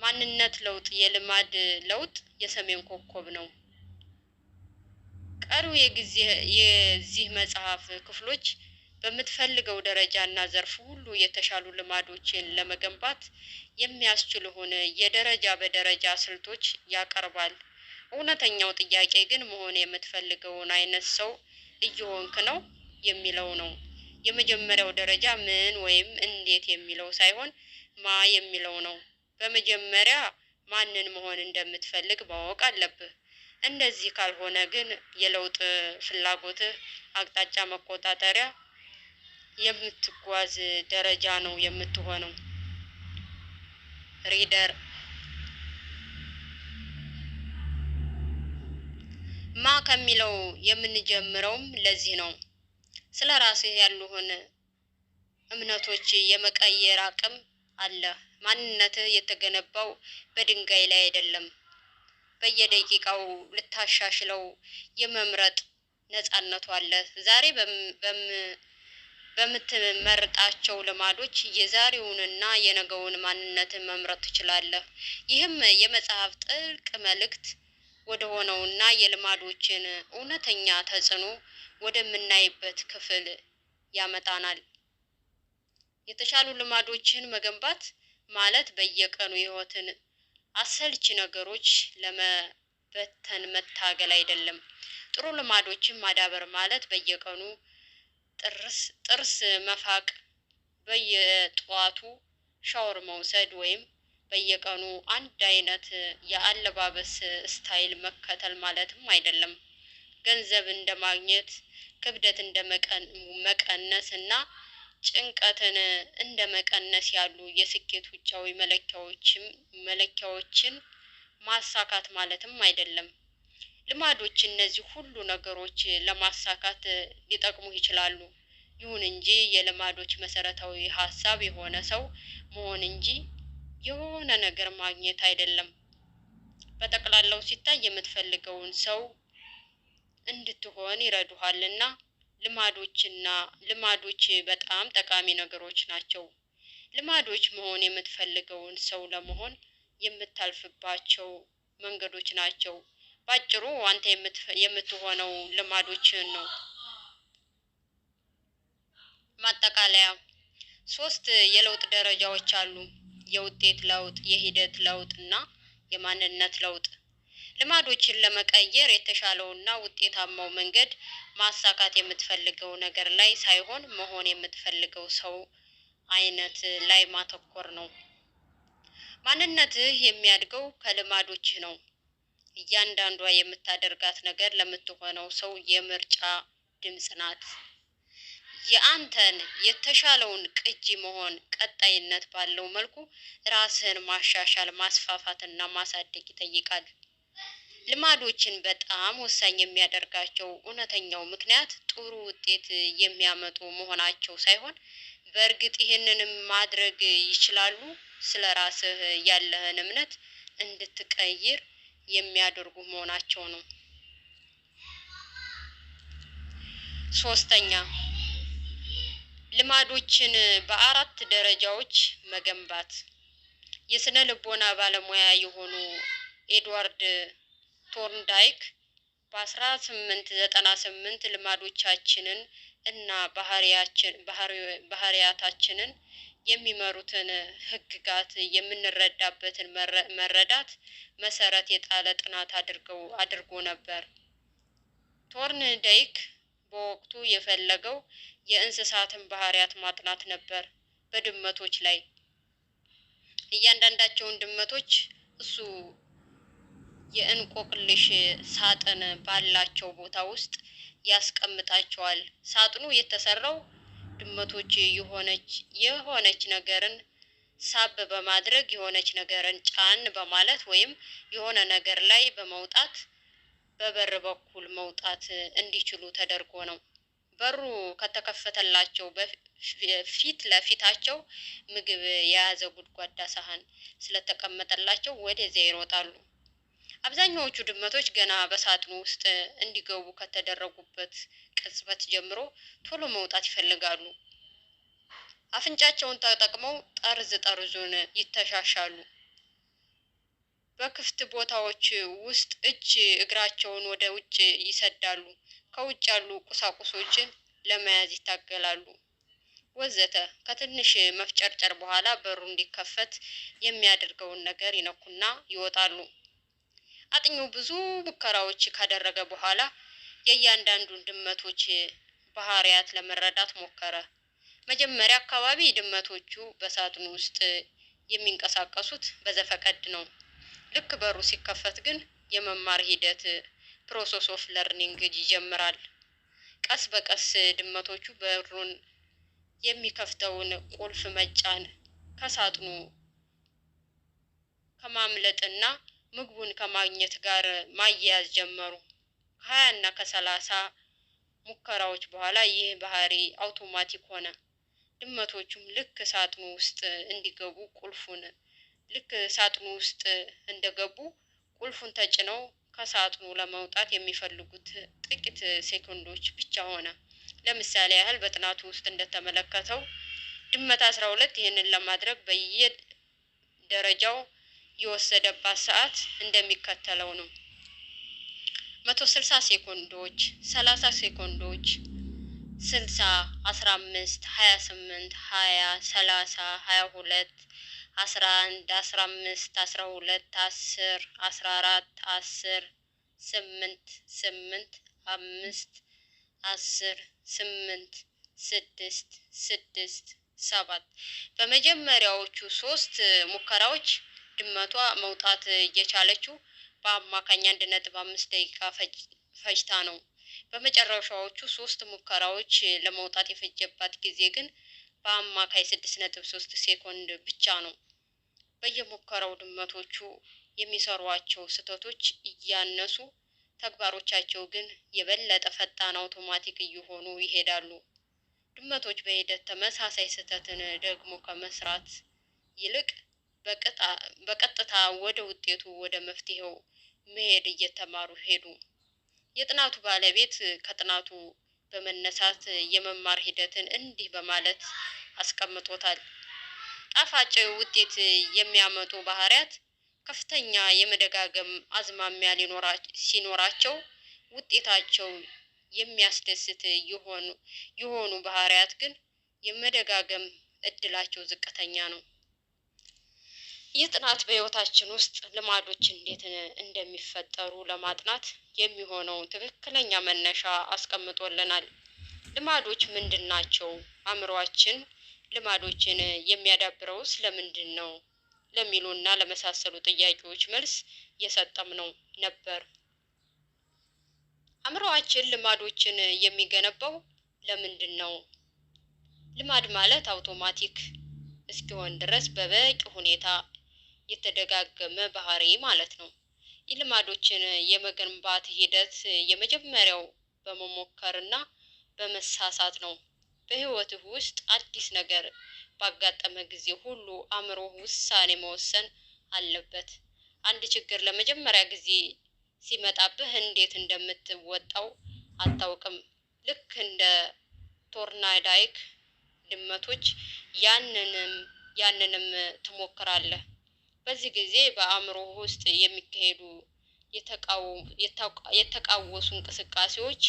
ማንነት ለውጥ የልማድ ለውጥ የሰሜን ኮከብ ነው። ቀሪው የዚህ መጽሐፍ ክፍሎች በምትፈልገው ደረጃና ዘርፍ ሁሉ የተሻሉ ልማዶችን ለመገንባት የሚያስችሉን የደረጃ በደረጃ ስልቶች ያቀርባል። እውነተኛው ጥያቄ ግን መሆን የምትፈልገውን አይነት ሰው እየሆንክ ነው የሚለው ነው። የመጀመሪያው ደረጃ ምን ወይም እንዴት የሚለው ሳይሆን ማ የሚለው ነው። በመጀመሪያ ማንን መሆን እንደምትፈልግ ማወቅ አለብህ። እንደዚህ ካልሆነ ግን የለውጥ ፍላጎትህ አቅጣጫ መቆጣጠሪያ የምትጓዝ ደረጃ ነው የምትሆነው። ሪደር ማ ከሚለው የምንጀምረውም ለዚህ ነው። ስለ ራስህ ያሉህን እምነቶች የመቀየር አቅም አለ። ማንነትህ የተገነባው በድንጋይ ላይ አይደለም። በየደቂቃው ልታሻሽለው የመምረጥ ነፃነቱ አለ። ዛሬ በምትመርጣቸው ልማዶች የዛሬውንና የነገውን ማንነትን መምረጥ ትችላለህ። ይህም የመጽሐፍ ጥልቅ መልእክት ወደ ሆነውና የልማዶችን እውነተኛ ተጽዕኖ ወደምናይበት ክፍል ያመጣናል። የተሻሉ ልማዶችን መገንባት ማለት በየቀኑ ህይወትን አሰልቺ ነገሮች ለመበተን መታገል አይደለም። ጥሩ ልማዶችን ማዳበር ማለት በየቀኑ ጥርስ መፋቅ፣ በየጠዋቱ ሻወር መውሰድ ወይም በየቀኑ አንድ አይነት የአለባበስ ስታይል መከተል ማለትም አይደለም። ገንዘብ እንደማግኘት፣ ክብደት እንደመቀነስ እና ጭንቀትን እንደመቀነስ ያሉ የስኬት ውጫዊ መለኪያዎችን ማሳካት ማለትም አይደለም። ልማዶች እነዚህ ሁሉ ነገሮች ለማሳካት ሊጠቅሙ ይችላሉ። ይሁን እንጂ የልማዶች መሰረታዊ ሀሳብ የሆነ ሰው መሆን እንጂ የሆነ ነገር ማግኘት አይደለም። በጠቅላላው ሲታይ የምትፈልገውን ሰው እንድትሆን ይረዱሃልና ልማዶች በጣም ጠቃሚ ነገሮች ናቸው። ልማዶች መሆን የምትፈልገውን ሰው ለመሆን የምታልፍባቸው መንገዶች ናቸው። ባጭሩ አንተ የምትሆነው ልማዶችን ነው። ማጠቃለያ 3 የለውጥ ደረጃዎች አሉ። የውጤት ለውጥ፣ የሂደት ለውጥ እና የማንነት ለውጥ። ልማዶችን ለመቀየር የተሻለውና ውጤታማው መንገድ ማሳካት የምትፈልገው ነገር ላይ ሳይሆን መሆን የምትፈልገው ሰው አይነት ላይ ማተኮር ነው። ማንነትህ የሚያድገው ከልማዶችህ ነው። እያንዳንዷ የምታደርጋት ነገር ለምትሆነው ሰው የምርጫ ድምጽ ናት። የአንተን የተሻለውን ቅጂ መሆን ቀጣይነት ባለው መልኩ ራስህን ማሻሻል፣ ማስፋፋትና ማሳደግ ይጠይቃል። ልማዶችን በጣም ወሳኝ የሚያደርጋቸው እውነተኛው ምክንያት ጥሩ ውጤት የሚያመጡ መሆናቸው ሳይሆን በእርግጥ ይህንንም ማድረግ ይችላሉ ስለ ራስህ ያለህን እምነት እንድትቀይር የሚያደርጉ መሆናቸው ነው። 3ኛ ልማዶችን በ4 ደረጃዎች መገንባት። የስነ ልቦና ባለሙያ የሆኑ ኤድዋርድ ቶርንዳይክ በ1898 ልማዶቻችንን እና ባህሪያታችንን የሚመሩትን ህግጋት የምንረዳበትን መረዳት መሰረት የጣለ ጥናት አድርጎ ነበር። ቶርንዳይክ በወቅቱ የፈለገው የእንስሳትን ባህሪያት ማጥናት ነበር። በድመቶች ላይ እያንዳንዳቸውን ድመቶች እሱ የእንቆቅልሽ ሳጥን ባላቸው ቦታ ውስጥ ያስቀምጣቸዋል። ሳጥኑ የተሰራው ድመቶች የሆነች ነገርን ሳብ በማድረግ የሆነች ነገርን ጫን በማለት ወይም የሆነ ነገር ላይ በመውጣት በበር በኩል መውጣት እንዲችሉ ተደርጎ ነው። በሩ ከተከፈተላቸው ፊት ለፊታቸው ምግብ የያዘ ጉድጓዳ ሳህን ስለተቀመጠላቸው ወደዚያ ይሮጣሉ። አብዛኛዎቹ ድመቶች ገና በሳጥኑ ውስጥ እንዲገቡ ከተደረጉበት ቅጽበት ጀምሮ ቶሎ መውጣት ይፈልጋሉ። አፍንጫቸውን ተጠቅመው ጠርዙን ይተሻሻሉ። በክፍት ቦታዎች ውስጥ እግራቸውን ወደ ውጭ ይሰዳሉ። ከውጭ ያሉ ቁሳቁሶችን ለመያዝ ይታገላሉ ወዘተ። ከትንሽ መፍጨርጨር በኋላ በሩ እንዲከፈት የሚያደርገውን ነገር ይነኩና ይወጣሉ። አጥኚው ብዙ ሙከራዎች ካደረገ በኋላ የእያንዳንዱን ድመቶች ባህሪያት ለመረዳት ሞከረ። መጀመሪያ አካባቢ ድመቶቹ በሳጥኑ ውስጥ የሚንቀሳቀሱት በዘፈቀድ ነው። ልክ በሩ ሲከፈት ግን የመማር ሂደት ፕሮሰስ ኦፍ ለርኒንግ ይጀምራል። ቀስ በቀስ ድመቶቹ በሩን የሚከፍተውን ቁልፍ መጫን፣ ከሳጥኑ ከማምለጥና ምግቡን ከማግኘት ጋር ማያያዝ ጀመሩ። ከ20 እና ከ30 ሙከራዎች በኋላ ይህ ባህሪ አውቶማቲክ ሆነ። ድመቶቹም ልክ ሳጥኑ ውስጥ እንደገቡ ቁልፉን ተጭነው ከሳጥኑ ለመውጣት የሚፈልጉት ጥቂት ሴኮንዶች ብቻ ሆነ። ለምሳሌ ያህል በጥናቱ ውስጥ እንደተመለከተው ድመት 12 ይህንን ለማድረግ በየደረጃው የወሰደባት ሰዓት እንደሚከተለው ነው። 160 ሴኮንዶች፣ 30 ሴኮንዶች፣ 60፣ 15፣ 28፣ 20፣ 30፣ 22፣ 11፣ 15፣ 12፣ 10፣ 14፣ 10፣ 8፣ 8፣ 5፣ 10፣ 8፣ 6፣ 6፣ 7 በመጀመሪያዎቹ 3 ሙከራዎች ድመቷ መውጣት እየቻለችው በአማካኝ 1.5 ደቂቃ ፈጅታ ነው። በመጨረሻዎቹ 3 ሙከራዎች ለመውጣት የፈጀባት ጊዜ ግን በአማካይ 6.3 ሴኮንድ ብቻ ነው። በየሙከራው ድመቶቹ የሚሰሯቸው ስህተቶች እያነሱ ተግባሮቻቸው ግን የበለጠ ፈጣን አውቶማቲክ እየሆኑ ይሄዳሉ። ድመቶች በሂደት ተመሳሳይ ስህተትን ደግሞ ከመስራት ይልቅ በቀጥታ ወደ ውጤቱ ወደ መፍትሄው መሄድ እየተማሩ ሄዱ። የጥናቱ ባለቤት ከጥናቱ በመነሳት የመማር ሂደትን እንዲህ በማለት አስቀምጦታል። ጣፋጭ ውጤት የሚያመጡ ባህሪያት ከፍተኛ የመደጋገም አዝማሚያ ሲኖራቸው ውጤታቸው የሚያስደስት የሆኑ ባህሪያት ግን የመደጋገም እድላቸው ዝቅተኛ ነው። ይህ ጥናት በህይወታችን ውስጥ ልማዶች እንዴት እንደሚፈጠሩ ለማጥናት የሚሆነው ትክክለኛ መነሻ አስቀምጦልናል። ልማዶች ምንድን ናቸው? አእምሮአችን ልማዶችን የሚያዳብረውስ ለምንድን ነው? ለሚሉና ለመሳሰሉ ጥያቄዎች መልስ የሰጠምነው ነበር። አእምሮአችን ልማዶችን የሚገነባው ለምንድን ነው? ልማድ ማለት አውቶማቲክ እስኪሆን ድረስ በበቂ ሁኔታ የተደጋገመ ባህሪ ማለት ነው። የልማዶችን የመገንባት ሂደት የመጀመሪያው በመሞከርና በመሳሳት ነው። በህይወትህ ውስጥ አዲስ ነገር ባጋጠመ ጊዜ ሁሉ አእምሮ ውሳኔ መወሰን አለበት። አንድ ችግር ለመጀመሪያ ጊዜ ሲመጣብህ እንዴት እንደምትወጣው አታውቅም። ልክ እንደ ቶርናዳይክ ድመቶች ያንንም ትሞክራለህ። በዚህ ጊዜ በአእምሮ ውስጥ የሚካሄዱ የተቃወሱ እንቅስቃሴዎች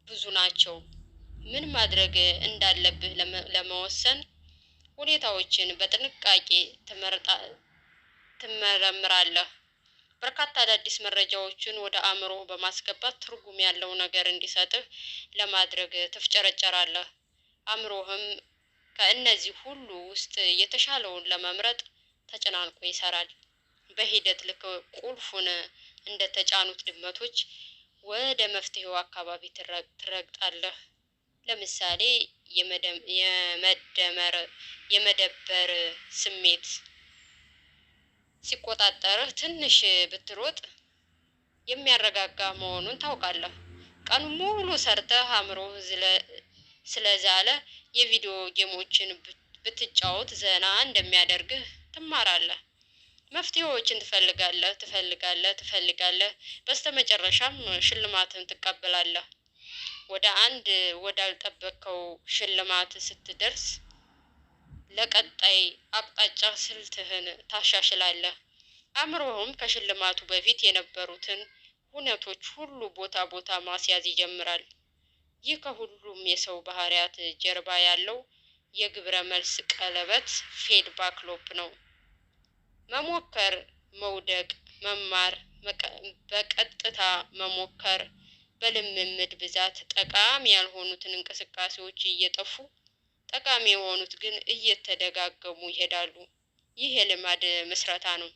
ብዙ ናቸው። ምን ማድረግ እንዳለብህ ለመወሰን ሁኔታዎችን በጥንቃቄ ትመረምራለህ። በርካታ አዳዲስ መረጃዎችን ወደ አእምሮ በማስገባት ትርጉም ያለው ነገር እንዲሰጥህ ለማድረግ ትፍጨረጨራለህ። አእምሮህም ከእነዚህ ሁሉ ውስጥ የተሻለውን ለመምረጥ ተጨናንቆ ይሰራል። በሂደት ልክ ቁልፉን እንደተጫኑት ድመቶች ወደ መፍትሄው አካባቢ ትረግጣለህ። ለምሳሌ የመደበር ስሜት ሲቆጣጠርህ ትንሽ ብትሮጥ የሚያረጋጋ መሆኑን ታውቃለህ። ቀኑን ሙሉ ሰርተህ አእምሮህ ስለዛለ የቪዲዮ ጌሞችን ብትጫወት ዘና እንደሚያደርግህ ትማራለህ። መፍትሄዎችን ትፈልጋለህ። በስተመጨረሻም ሽልማትን ትቀበላለህ። ወዳልጠበቅከው ሽልማት ስትደርስ ለቀጣይ አቅጣጫ ስልትህን ታሻሽላለህ። አእምሮህም ከሽልማቱ በፊት የነበሩትን ሁነቶች ሁሉ ቦታ ማስያዝ ይጀምራል። ይህ ከሁሉም የሰው ባህሪያት ጀርባ ያለው የግብረ መልስ ቀለበት ፊድባክ ሉፕ ነው። መሞከር፣ መውደቅ፣ መማር፣ በቀጥታ መሞከር፣ በልምምድ ብዛት ጠቃሚ ያልሆኑትን እንቅስቃሴዎች እየጠፉ ጠቃሚ የሆኑት ግን እየተደጋገሙ ይሄዳሉ። ይህ የልማድ ምስረታ ነው።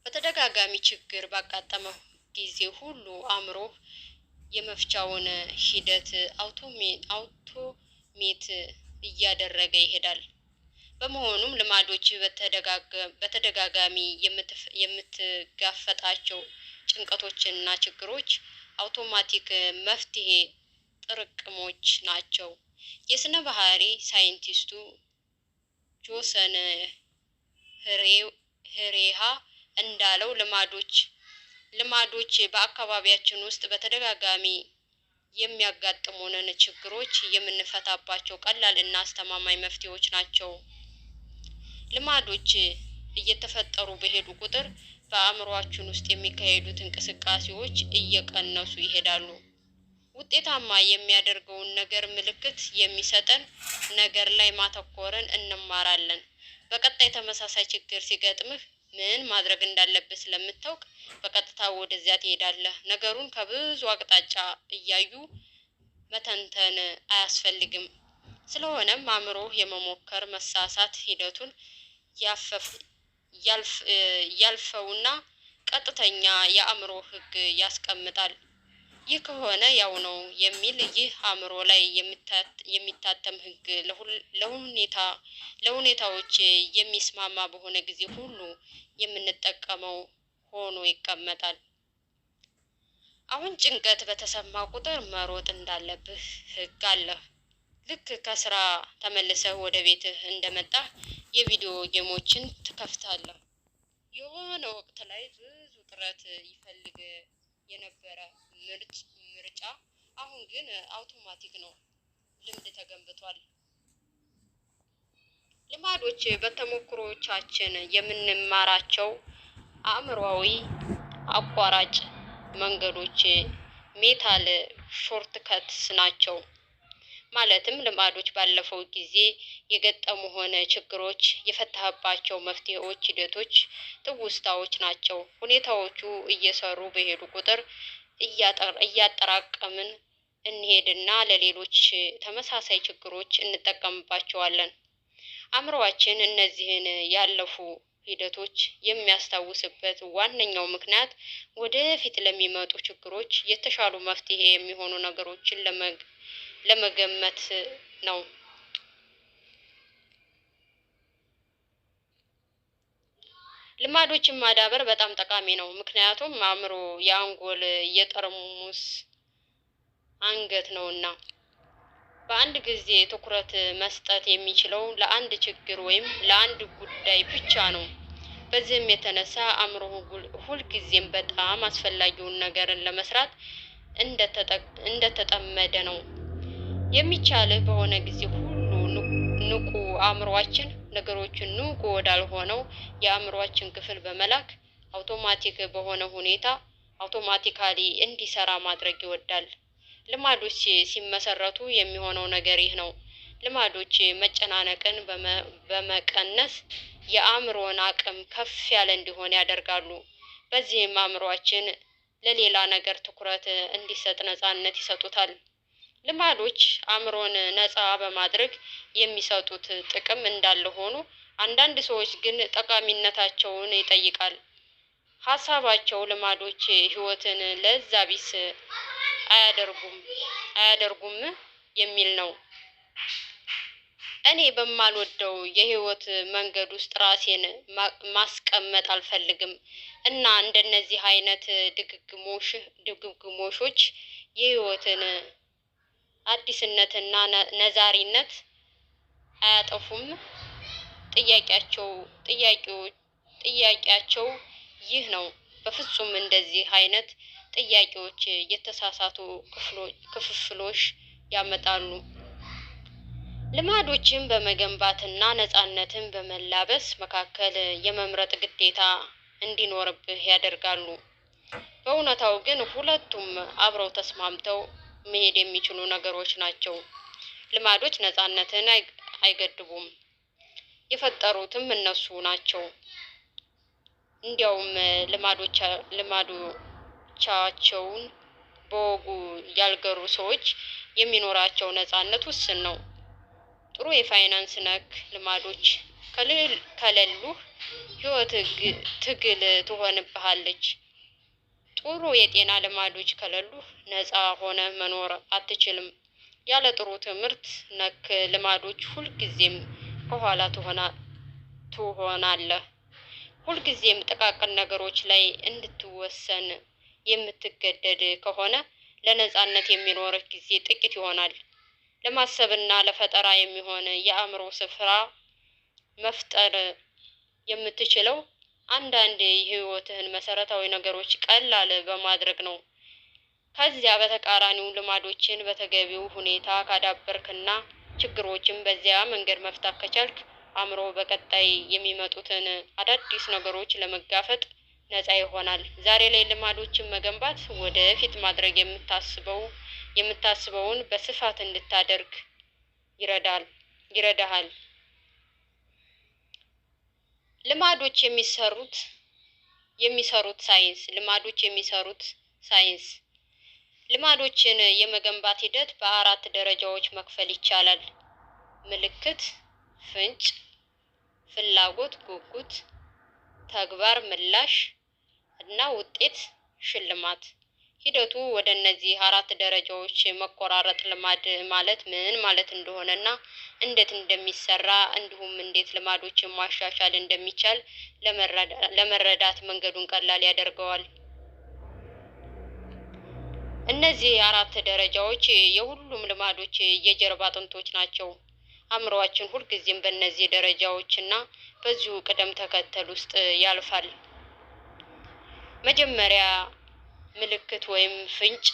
በተደጋጋሚ ችግር ባጋጠመው ጊዜ ሁሉ አእምሮህ የመፍቻውን ሂደት አውቶሜት እያደረገ ይሄዳል። በመሆኑም ልማዶች በተደጋጋሚ የምትጋፈጣቸው ጭንቀቶችና ችግሮች አውቶማቲክ መፍትሄ ጥርቅሞች ናቸው። የስነ ባህሪ ሳይንቲስቱ ጆሰን ህሬሃ እንዳለው ልማዶች በአካባቢያችን ውስጥ በተደጋጋሚ የሚያጋጥሙንን ችግሮች የምንፈታባቸው ቀላል እና አስተማማኝ መፍትሄዎች ናቸው። ልማዶች እየተፈጠሩ በሄዱ ቁጥር በአእምሮአችን ውስጥ የሚካሄዱት እንቅስቃሴዎች እየቀነሱ ይሄዳሉ። ውጤታማ የሚያደርገውን ነገር ምልክት የሚሰጠን ነገር ላይ ማተኮርን እንማራለን። በቀጣይ ተመሳሳይ ችግር ሲገጥምህ ምን ማድረግ እንዳለብህ ስለምታውቅ በቀጥታ ወደዚያ ትሄዳለህ። ነገሩን ከብዙ አቅጣጫ እያዩ መተንተን አያስፈልግም። ስለሆነም አእምሮህ የመሞከር መሳሳት ሂደቱን ያልፈውና ቀጥተኛ የአእምሮ ህግ ያስቀምጣል። ይህ ከሆነ ያው ነው የሚል ይህ አእምሮ ላይ የሚታተም ህግ ለሁኔታዎች የሚስማማ በሆነ ጊዜ ሁሉ የምንጠቀመው ሆኖ ይቀመጣል። አሁን ጭንቀት በተሰማ ቁጥር መሮጥ እንዳለብህ ህግ አለ። ልክ ከስራ ተመልሰህ ወደ ቤትህ እንደመጣህ የቪዲዮ ጌሞችን ትከፍታለህ። የሆነ ወቅት ላይ ብዙ ጥረት ይፈልግ የነበረ ምርጫ አሁን ግን አውቶማቲክ ነው፣ ልምድ ተገንብቷል። ልማዶች በተሞክሮቻችን የምንማራቸው አእምሯዊ አቋራጭ መንገዶች ሜታል ሾርትከትስ ናቸው። ማለትም ልማዶች ባለፈው ጊዜ የገጠሙ ሆነ ችግሮች የፈታህባቸው መፍትሄዎች፣ ሂደቶች፣ ትውስታዎች ናቸው። ሁኔታዎቹ እየሰሩ በሄዱ ቁጥር እያጠራቀምን እንሄድና ለሌሎች ተመሳሳይ ችግሮች እንጠቀምባቸዋለን። አእምሮአችን እነዚህን ያለፉ ሂደቶች የሚያስታውስበት ዋነኛው ምክንያት ወደፊት ለሚመጡ ችግሮች የተሻሉ መፍትሄ የሚሆኑ ነገሮችን ለመገመት ነው። ልማዶችን ማዳበር በጣም ጠቃሚ ነው። ምክንያቱም አእምሮ የአንጎል የጠርሙስ አንገት ነውና በአንድ ጊዜ ትኩረት መስጠት የሚችለው ለአንድ ችግር ወይም ለአንድ ጉዳይ ብቻ ነው። በዚህም የተነሳ አእምሮ ሁልጊዜም በጣም አስፈላጊውን ነገርን ለመስራት እንደተጠመደ ነው። የሚቻልህ በሆነ ጊዜ ሁሉ ንቁ አእምሮአችን ነገሮችን ንቁ ወዳልሆነው የአእምሮአችን ክፍል በመላክ አውቶማቲክ በሆነ ሁኔታ አውቶማቲካሊ እንዲሰራ ማድረግ ይወዳል። ልማዶች ሲመሰረቱ የሚሆነው ነገር ይህ ነው። ልማዶች መጨናነቅን በመቀነስ የአእምሮን አቅም ከፍ ያለ እንዲሆን ያደርጋሉ። በዚህም አእምሮአችን ለሌላ ነገር ትኩረት እንዲሰጥ ነፃነት ይሰጡታል። ልማዶች አእምሮን ነፃ በማድረግ የሚሰጡት ጥቅም እንዳለ ሆኖ አንዳንድ ሰዎች ግን ጠቃሚነታቸውን ይጠይቃል። ሀሳባቸው ልማዶች ህይወትን ለዛ ቢስ አያደርጉም የሚል ነው። እኔ በማልወደው የህይወት መንገድ ውስጥ ራሴን ማስቀመጥ አልፈልግም እና እንደነዚህ አይነት ድግግሞሾች የህይወትን አዲስነትና ነዛሪነት አያጠፉም። ጥያቄያቸው ይህ ነው። በፍጹም እንደዚህ አይነት ጥያቄዎች የተሳሳቱ ክፍፍሎች ያመጣሉ። ልማዶችን በመገንባትና ነፃነትን በመላበስ መካከል የመምረጥ ግዴታ እንዲኖርብህ ያደርጋሉ። በእውነታው ግን ሁለቱም አብረው ተስማምተው መሄድ የሚችሉ ነገሮች ናቸው። ልማዶች ነፃነትን አይገድቡም፣ የፈጠሩትም እነሱ ናቸው። እንዲያውም ልማዶቻቸውን በወጉ ያልገሩ ሰዎች የሚኖራቸው ነፃነት ውስን ነው። ጥሩ የፋይናንስ ነክ ልማዶች ከሌሉህ ህይወት ትግል ትሆንብሃለች። ጥሩ የጤና ልማዶች ከሌሉህ ነፃ ሆነ መኖር አትችልም። ያለ ጥሩ ትምህርት ነክ ልማዶች ሁልጊዜም ከኋላ ትሆናለህ። ሁልጊዜም ጥቃቅን ነገሮች ላይ እንድትወሰን የምትገደድ ከሆነ ለነፃነት የሚኖርህ ጊዜ ጥቂት ይሆናል። ለማሰብና ለፈጠራ የሚሆን የአእምሮ ስፍራ መፍጠር የምትችለው አንዳንድ የህይወትህን መሰረታዊ ነገሮች ቀላል በማድረግ ነው። ከዚያ በተቃራኒው ልማዶችን በተገቢው ሁኔታ ካዳበርክና ችግሮችን በዚያ መንገድ መፍታት ከቻልክ አእምሮ በቀጣይ የሚመጡትን አዳዲስ ነገሮች ለመጋፈጥ ነፃ ይሆናል። ዛሬ ላይ ልማዶችን መገንባት ወደፊት ማድረግ የምታስበውን በስፋት እንድታደርግ ይረዳሃል። ልማዶች የሚሰሩት ሳይንስ ልማዶችን የመገንባት ሂደት በ4 ደረጃዎች መክፈል ይቻላል። ምልክት፣ ፍንጭ፣ ፍላጎት፣ ጉጉት፣ ተግባር፣ ምላሽ እና ውጤት፣ ሽልማት። ሂደቱ ወደ እነዚህ 4 ደረጃዎች መቆራረጥ ልማድ ማለት ምን ማለት እንደሆነና እንዴት እንደሚሰራ እንዲሁም እንዴት ልማዶችን ማሻሻል እንደሚቻል ለመረዳት መንገዱን ቀላል ያደርገዋል። እነዚህ 4 ደረጃዎች የሁሉም ልማዶች የጀርባ አጥንቶች ናቸው። አእምሮአችን ሁልጊዜም በእነዚህ ደረጃዎችና በዚሁ ቅደም ተከተል ውስጥ ያልፋል። መጀመሪያ ምልክት ወይም ፍንጭ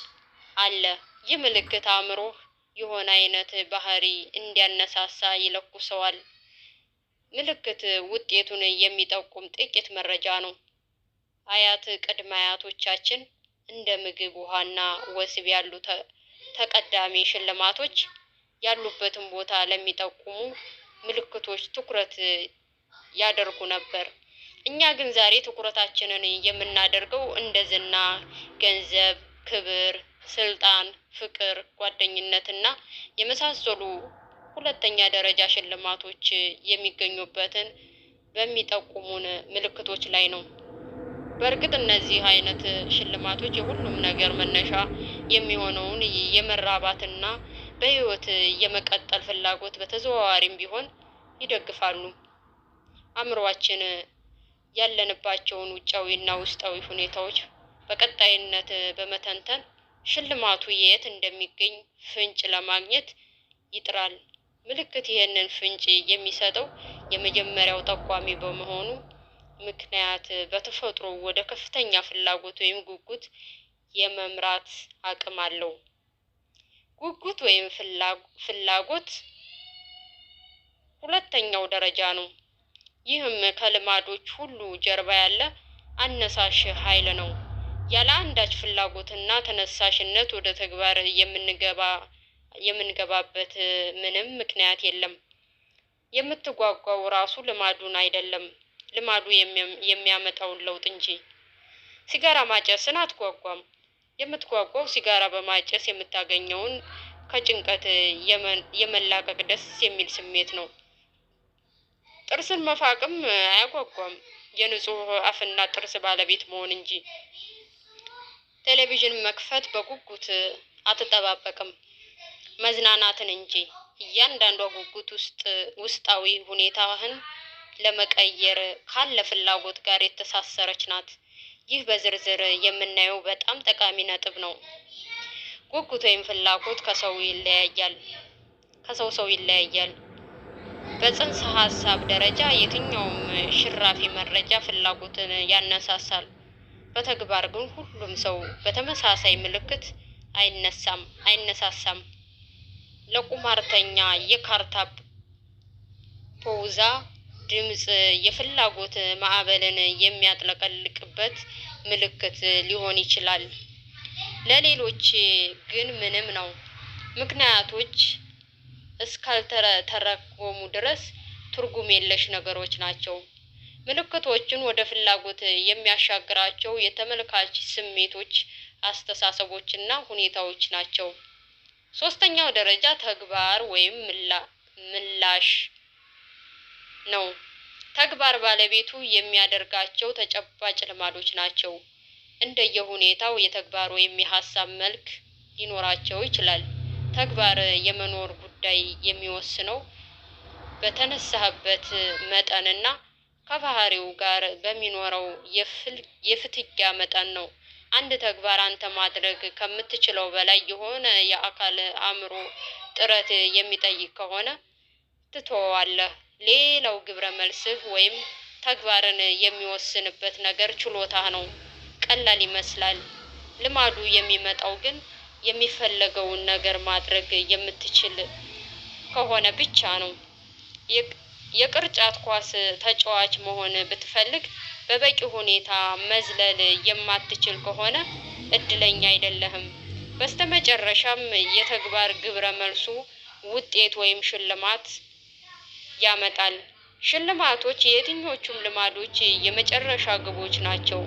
አለ። ይህ ምልክት አእምሮ የሆነ አይነት ባህሪ እንዲያነሳሳ ይለኩሰዋል። ምልክት ውጤቱን የሚጠቁም ጥቂት መረጃ ነው። ቅድመ አያቶቻችን እንደ ምግብ፣ ውሃና ወሲብ ያሉ ተቀዳሚ ሽልማቶች ያሉበትን ቦታ ለሚጠቁሙ ምልክቶች ትኩረት ያደርጉ ነበር። እኛ ግን ዛሬ ትኩረታችንን የምናደርገው እንደ ዝና፣ ገንዘብ፣ ክብር፣ ስልጣን፣ ፍቅር፣ ጓደኝነትና የመሳሰሉ ሁለተኛ ደረጃ ሽልማቶች የሚገኙበትን በሚጠቁሙን ምልክቶች ላይ ነው። በእርግጥ እነዚህ አይነት ሽልማቶች የሁሉም ነገር መነሻ የሚሆነውን የመራባትና በህይወት የመቀጠል ፍላጎት በተዘዋዋሪም ቢሆን ይደግፋሉ። አእምሮአችን ያለንባቸውን ውጫዊና ውስጣዊ ሁኔታዎች በቀጣይነት በመተንተን ሽልማቱ የት እንደሚገኝ ፍንጭ ለማግኘት ይጥራል። ምልክት ይህንን ፍንጭ የሚሰጠው የመጀመሪያው ጠቋሚ በመሆኑ ምክንያት በተፈጥሮ ወደ ከፍተኛ ፍላጎት ወይም ጉጉት የመምራት አቅም አለው። ጉጉት ወይም ፍላጎት ሁለተኛው ደረጃ ነው። ይህም ከልማዶች ሁሉ ጀርባ ያለ አነሳሽ ኃይል ነው። ያለ አንዳች ፍላጎትና ተነሳሽነት ወደ ተግባር የምንገባበት ምንም ምክንያት የለም። የምትጓጓው ራሱ ልማዱን አይደለም፣ ልማዱ የሚያመጣውን ለውጥ እንጂ። ሲጋራ ማጨስን አትጓጓም። የምትጓጓው ሲጋራ በማጨስ የምታገኘውን ከጭንቀት የመላቀቅ ደስ የሚል ስሜት ነው። ጥርስን መፋቅም አያጓጓም፣ የንጹህ አፍና ጥርስ ባለቤት መሆን እንጂ። ቴሌቪዥን መክፈት በጉጉት አትጠባበቅም፣ መዝናናትን እንጂ። እያንዳንዷ ጉጉት ውስጣዊ ሁኔታህን ለመቀየር ካለ ፍላጎት ጋር የተሳሰረች ናት። ይህ በዝርዝር የምናየው በጣም ጠቃሚ ነጥብ ነው። ጉጉት ወይም ፍላጎት ከሰው ይለያያል። በጽንሰ ሀሳብ ደረጃ የትኛውም ሽራፊ መረጃ ፍላጎትን ያነሳሳል። በተግባር ግን ሁሉም ሰው በተመሳሳይ ምልክት አይነሳሳም። ለቁማርተኛ የካርታ ፖውዛ ድምፅ የፍላጎት ማዕበልን የሚያጥለቀልቅበት ምልክት ሊሆን ይችላል። ለሌሎች ግን ምንም ነው። ምክንያቶች እስካልተረጎሙ ድረስ ትርጉም የለሽ ነገሮች ናቸው። ምልክቶችን ወደ ፍላጎት የሚያሻግራቸው የተመልካች ስሜቶች፣ አስተሳሰቦችና ሁኔታዎች ናቸው። ሶስተኛው ደረጃ ተግባር ወይም ምላሽ ነው። ተግባር ባለቤቱ የሚያደርጋቸው ተጨባጭ ልማዶች ናቸው። እንደየሁኔታው የተግባር ወይም የሀሳብ መልክ ሊኖራቸው ይችላል። ተግባር የመኖር ጉዳይ የሚወስነው በተነሳህበት መጠንና ከባህሪው ጋር በሚኖረው የፍትጊያ መጠን ነው። አንድ ተግባር አንተ ማድረግ ከምትችለው በላይ የሆነ የአካል አእምሮ ጥረት የሚጠይቅ ከሆነ ትተወዋለህ። ሌላው ግብረ መልስህ ወይም ተግባርን የሚወስንበት ነገር ችሎታህ ነው። ቀላል ይመስላል። ልማዱ የሚመጣው ግን የሚፈለገውን ነገር ማድረግ የምትችል ከሆነ ብቻ ነው። የቅርጫት ኳስ ተጫዋች መሆን ብትፈልግ በበቂ ሁኔታ መዝለል የማትችል ከሆነ እድለኛ አይደለህም። በስተመጨረሻም የተግባር ግብረ መልሱ ውጤት ወይም ሽልማት ያመጣል። ሽልማቶች የየትኞቹም ልማዶች የመጨረሻ ግቦች ናቸው።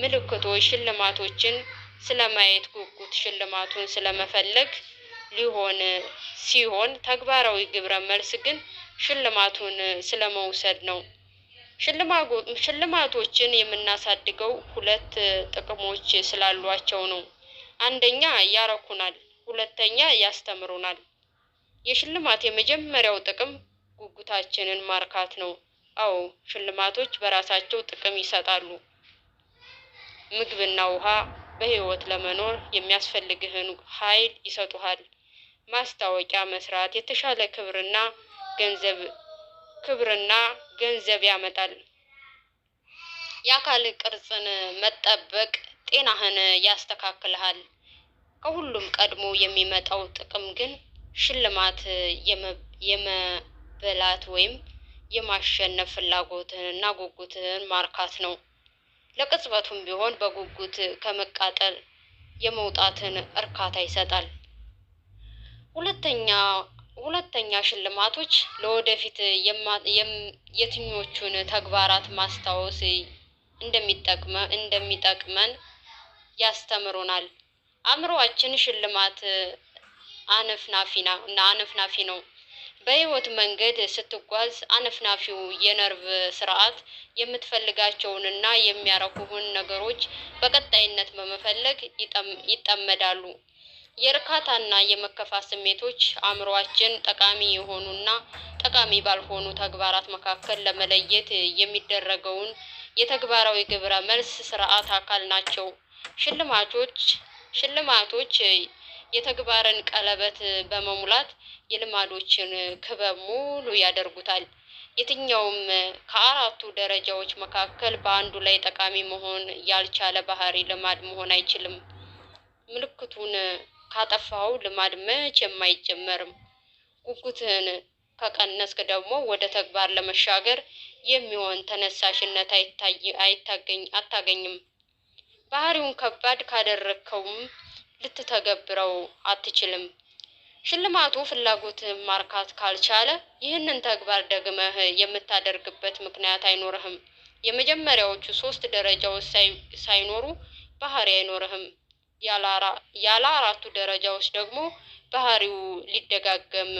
ምልክቶች ሽልማቶችን ስለማየት ጉጉት ሽልማቱን ስለመፈለግ ሊሆን ሲሆን ተግባራዊ ግብረ መልስ ግን ሽልማቱን ስለመውሰድ ነው። ሽልማቶችን የምናሳድገው ሁለት ጥቅሞች ስላሏቸው ነው። አንደኛ ያረኩናል፣ ሁለተኛ ያስተምሩናል። የሽልማት የመጀመሪያው ጥቅም ጉጉታችንን ማርካት ነው። አዎ ሽልማቶች በራሳቸው ጥቅም ይሰጣሉ። ምግብና ውሃ በህይወት ለመኖር የሚያስፈልግህን ኃይል ይሰጡሃል። ማስታወቂያ መስራት የተሻለ ክብርና ገንዘብ ያመጣል። የአካል ቅርጽን መጠበቅ ጤናህን ያስተካክልሃል። ከሁሉም ቀድሞ የሚመጣው ጥቅም ግን ሽልማት የመበላት ወይም የማሸነፍ ፍላጎትህንና ጉጉትህን ማርካት ነው። ለቅጽበቱም ቢሆን በጉጉት ከመቃጠል የመውጣትን እርካታ ይሰጣል። ሁለተኛ ሽልማቶች ለወደፊት የትኞቹን ተግባራት ማስታወስ እንደሚጠቅመን ያስተምሩናል። አእምሮአችን ሽልማት አነፍናፊ ነው። በህይወት መንገድ ስትጓዝ አነፍናፊው የነርቭ ስርዓት የምትፈልጋቸውንና የሚያረኩህን ነገሮች በቀጣይነት በመፈለግ ይጠመዳሉ። የእርካታና የመከፋት ስሜቶች አእምሮአችን ጠቃሚ የሆኑና ጠቃሚ ባልሆኑ ተግባራት መካከል ለመለየት የሚደረገውን የተግባራዊ ግብረ መልስ ስርዓት አካል ናቸው። ሽልማቶች የተግባርን ቀለበት በመሙላት የልማዶችን ክበብ ሙሉ ያደርጉታል። የትኛውም ከአራቱ ደረጃዎች መካከል በአንዱ ላይ ጠቃሚ መሆን ያልቻለ ባህሪ ልማድ መሆን አይችልም። ምልክቱን ካጠፋው ልማድ መቼም አይጀመርም። ጉጉትህን ከቀነስክ ደግሞ ወደ ተግባር ለመሻገር የሚሆን ተነሳሽነት አታገኝም። ባህሪውን ከባድ ካደረግከውም ልትተገብረው አትችልም። ሽልማቱ ፍላጎትህን ማርካት ካልቻለ ይህንን ተግባር ደግመህ የምታደርግበት ምክንያት አይኖርህም። የመጀመሪያዎቹ 3 ደረጃዎች ሳይኖሩ ባህሪ አይኖርህም። ያለ አራቱ ደረጃዎች ደግሞ ባህሪው ሊደጋገም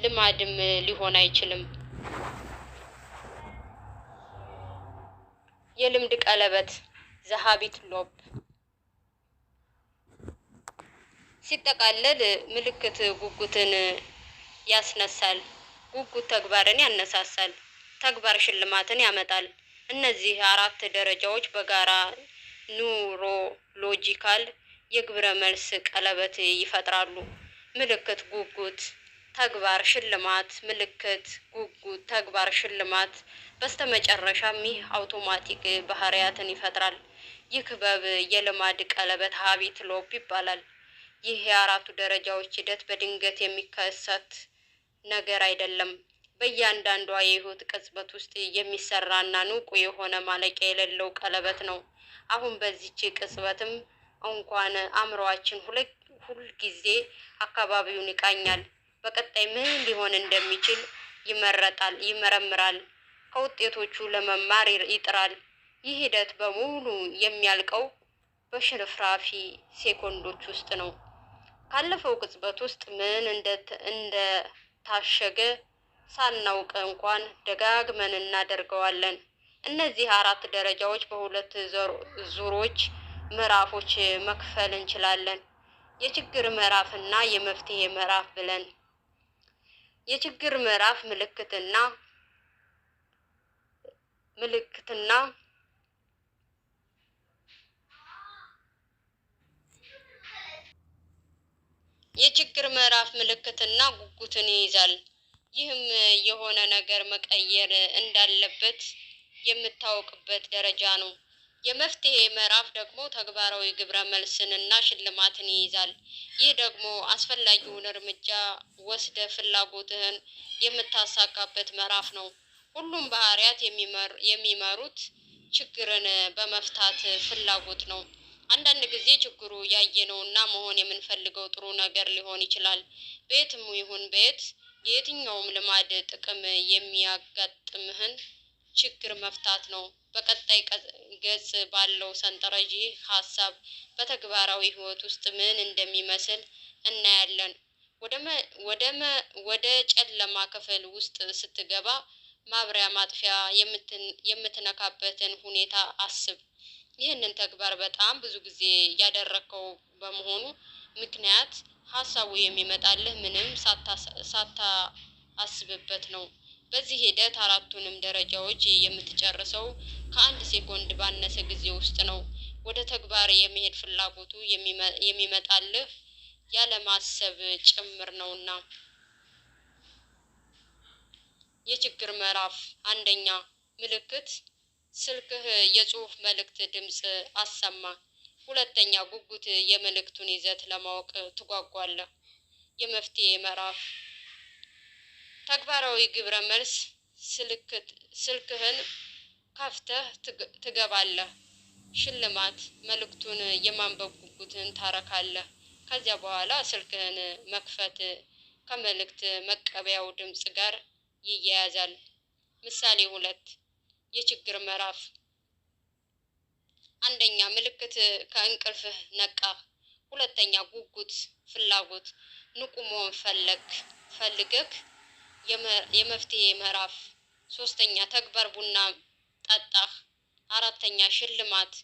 ልማድም ሊሆን አይችልም። የልምድ ቀለበት ዘ ሃቢት ሎፕ ሲጠቃለል ምልክት ጉጉትን ያስነሳል። ጉጉት ተግባርን ያነሳሳል። ተግባር ሽልማትን ያመጣል። እነዚህ 4 ደረጃዎች በጋራ ኒውሮሎጂካል የግብረ መልስ ቀለበት ይፈጥራሉ። ምልክት፣ ጉጉት፣ ተግባር፣ ሽልማት፣ ምልክት፣ ጉጉት፣ ተግባር፣ ሽልማት። በስተመጨረሻም ይህ አውቶማቲክ ባህሪያትን ይፈጥራል። ይህ ክበብ የልማድ ቀለበት ሃቢት ሎፕ ይባላል። ይህ የአራቱ ደረጃዎች ሂደት በድንገት የሚከሰት ነገር አይደለም። በእያንዳንዷ የህይወት ቅጽበት ውስጥ የሚሰራና ንቁ የሆነ ማለቂያ የሌለው ቀለበት ነው። አሁን በዚህች ቅጽበትም እንኳን አእምሮአችን ሁልጊዜ አካባቢውን ይቃኛል። በቀጣይ ምን ሊሆን እንደሚችል ይመረምራል። ከውጤቶቹ ለመማር ይጥራል። ይህ ሂደት በሙሉ የሚያልቀው በሽርፍራፊ ሴኮንዶች ውስጥ ነው። ካለፈው ቅጽበት ውስጥ ምን እንደታሸገ ሳናውቅ እንኳን ደጋግመን እናደርገዋለን። እነዚህ 4 ደረጃዎች በሁለት ምዕራፎች መክፈል እንችላለን። የችግር ምዕራፍና የመፍትሄ ምዕራፍ ብለን። የችግር ምዕራፍ ምልክትና የችግር ምዕራፍ ምልክትና ጉጉትን ይይዛል። ይህም የሆነ ነገር መቀየር እንዳለበት የምታውቅበት ደረጃ ነው። የመፍትሄ ምዕራፍ ደግሞ ተግባራዊ ግብረ መልስንና ሽልማትን ይይዛል። ይህ ደግሞ አስፈላጊውን እርምጃ ወስደ ፍላጎትህን የምታሳካበት ምዕራፍ ነው። ሁሉም ባህሪያት የሚመሩት ችግርን በመፍታት ፍላጎት ነው። አንዳንድ ጊዜ ችግሩ ያየነውና መሆን የምንፈልገው ጥሩ ነገር ሊሆን ይችላል። በየትም ይሁን በየት የየትኛውም ልማድ ጥቅም የሚያጋጥምህን ችግር መፍታት ነው። በቀጣይ ገጽ ባለው ሰንጠረዥ ሀሳብ በተግባራዊ ህይወት ውስጥ ምን እንደሚመስል እናያለን። ወደ ጨለማ ክፍል ውስጥ ስትገባ ማብሪያ ማጥፊያ የምትነካበትን ሁኔታ አስብ። ይህንን ተግባር በጣም ብዙ ጊዜ ያደረከው በመሆኑ ምክንያት ሀሳቡ የሚመጣልህ ምንም ሳታስብበት ነው። በዚህ ሂደት አራቱንም ደረጃዎች የምትጨርሰው ከአንድ ሴኮንድ ባነሰ ጊዜ ውስጥ ነው። ወደ ተግባር የመሄድ ፍላጎቱ የሚመጣልህ ያለማሰብ ጭምር ነውና። የችግር ምዕራፍ አንደኛ ምልክት ስልክህ የጽሁፍ መልእክት ድምጽ አሰማ። ሁለተኛ ጉጉት የመልእክቱን ይዘት ለማወቅ ትጓጓለህ። የመፍትሄ ምዕራፍ ተግባራዊ ግብረ መልስ ስልክህን ከፍተህ ትገባለህ። ሽልማት መልእክቱን የማንበብ ጉጉትን ታረካለህ። ከዚያ በኋላ ስልክህን መክፈት ከመልእክት መቀበያው ድምጽ ጋር ይያያዛል። ምሳሌ 2 የችግር ምዕራፍ አንደኛ ምልክት ከእንቅልፍህ ነቃህ። ሁለተኛ ጉጉት ፍላጎት ንቁ መሆን ፈልገህ የመፍትሄ ምዕራፍ ሶስተኛ ተግባር ቡና ጠጣህ። አራተኛ ሽልማት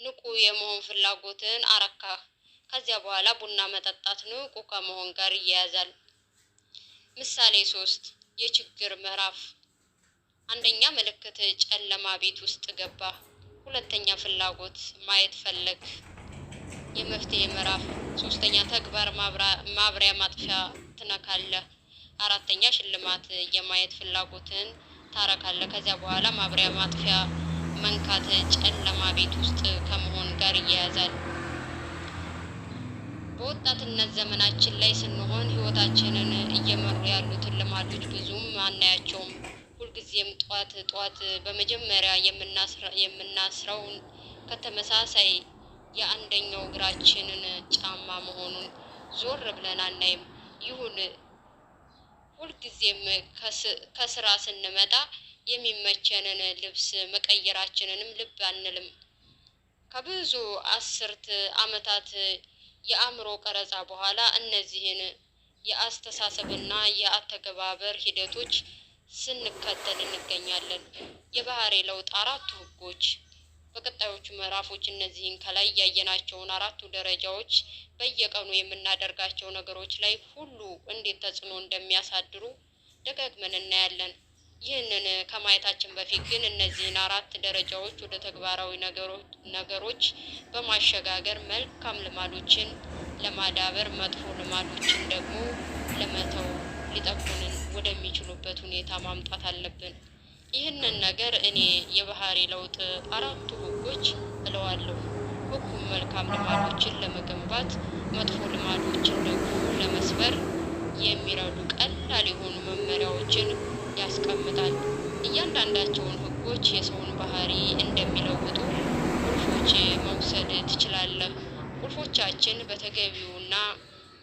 ንቁ የመሆን ፍላጎትን አረካህ። ከዚያ በኋላ ቡና መጠጣት ንቁ ከመሆን ጋር ይያያዛል። ምሳሌ 3 የችግር ምዕራፍ አንደኛ ምልክት ጨለማ ቤት ውስጥ ገባህ። ሁለተኛ ፍላጎት ማየት ፈለግ። የመፍትሄ ምዕራፍ ሶስተኛ ተግባር ማብሪያ ማጥፊያ ትነካለህ። አራተኛ ሽልማት የማየት ፍላጎትን ታረካለህ። ከዚያ በኋላ ማብሪያ ማጥፊያ መንካት ጨለማ ቤት ውስጥ ከመሆን ጋር ይያያዛል። በወጣትነት ዘመናችን ላይ ስንሆን ህይወታችንን እየመሩ ያሉትን ልማዶች ብዙም አናያቸውም። ሁልጊዜም ጧት በመጀመሪያ የምናስረው ከተመሳሳይ የአንደኛው እግራችንን ጫማ መሆኑን ዞር ብለን አናይም። ይሁን ሁልጊዜም ከስራ ስንመጣ የሚመቸንን ልብስ መቀየራችንንም ልብ አንልም። ከብዙ አስርት ዓመታት የአእምሮ ቀረጻ በኋላ እነዚህን የአስተሳሰብና የአተገባበር ሂደቶች ስንከተል እንገኛለን። የባህሪ ለውጥ አራቱ ህጎች በቀጣዮቹ ምዕራፎች እነዚህን ከላይ ያየናቸውን አራቱ ደረጃዎች በየቀኑ የምናደርጋቸው ነገሮች ላይ ሁሉ እንዴት ተጽዕኖ እንደሚያሳድሩ ደጋግመን እናያለን። ይህንን ከማየታችን በፊት ግን እነዚህን አራት ደረጃዎች ወደ ተግባራዊ ነገሮች በማሸጋገር መልካም ልማዶችን ለማዳበር መጥፎ ልማዶችን ደግሞ ለመተው ሊጠቅሙን ወደሚችሉበት ሁኔታ ማምጣት አለብን። ይህንን ነገር እኔ የባህሪ ለውጥ አራቱ ህጎች እለዋለሁ። ህጉም መልካም ልማዶችን ለመገንባት መጥፎ ልማዶችን ደግሞ ለመስበር የሚረዱ ቀላል የሆኑ መመሪያዎችን ያስቀምጣል። እያንዳንዳቸውን ህጎች የሰውን ባህሪ እንደሚለውጡ ቁልፎች መውሰድ ትችላለህ። ቁልፎቻችን በተገቢውና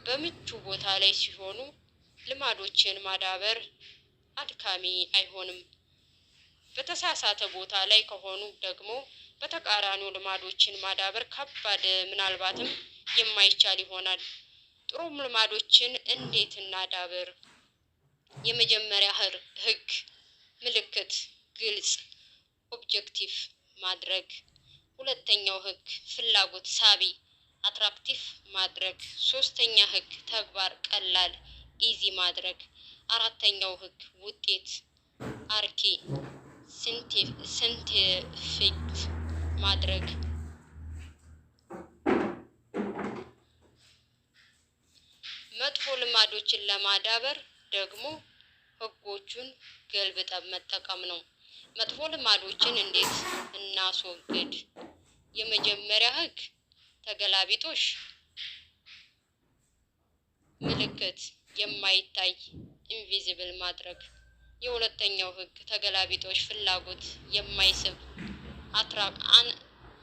በምቹ ቦታ ላይ ሲሆኑ ልማዶችን ማዳበር አድካሚ አይሆንም። በተሳሳተ ቦታ ላይ ከሆኑ ደግሞ በተቃራኒው ልማዶችን ማዳበር ከባድ ምናልባትም የማይቻል ይሆናል። ጥሩ ልማዶችን እንዴት እናዳብር? የመጀመሪያ ህግ ምልክት ግልጽ ኦብጀክቲቭ ማድረግ። ሁለተኛው ህግ ፍላጎት ሳቢ አትራክቲቭ ማድረግ። ሶስተኛ ህግ ተግባር ቀላል ኢዚ ማድረግ። አራተኛው ህግ ውጤት አርኪ ሳይንቲፊክ ማድረግ። መጥፎ ልማዶችን ለማዳበር ደግሞ ህጎቹን ገልብጠን መጠቀም ነው። መጥፎ ልማዶችን እንዴት እናስወግድ? የመጀመሪያ ህግ ተገላቢጦሽ ምልክት የማይታይ ኢንቪዚብል ማድረግ። የሁለተኛው ህግ ተገላቢጦሽ ፍላጎት የማይስብ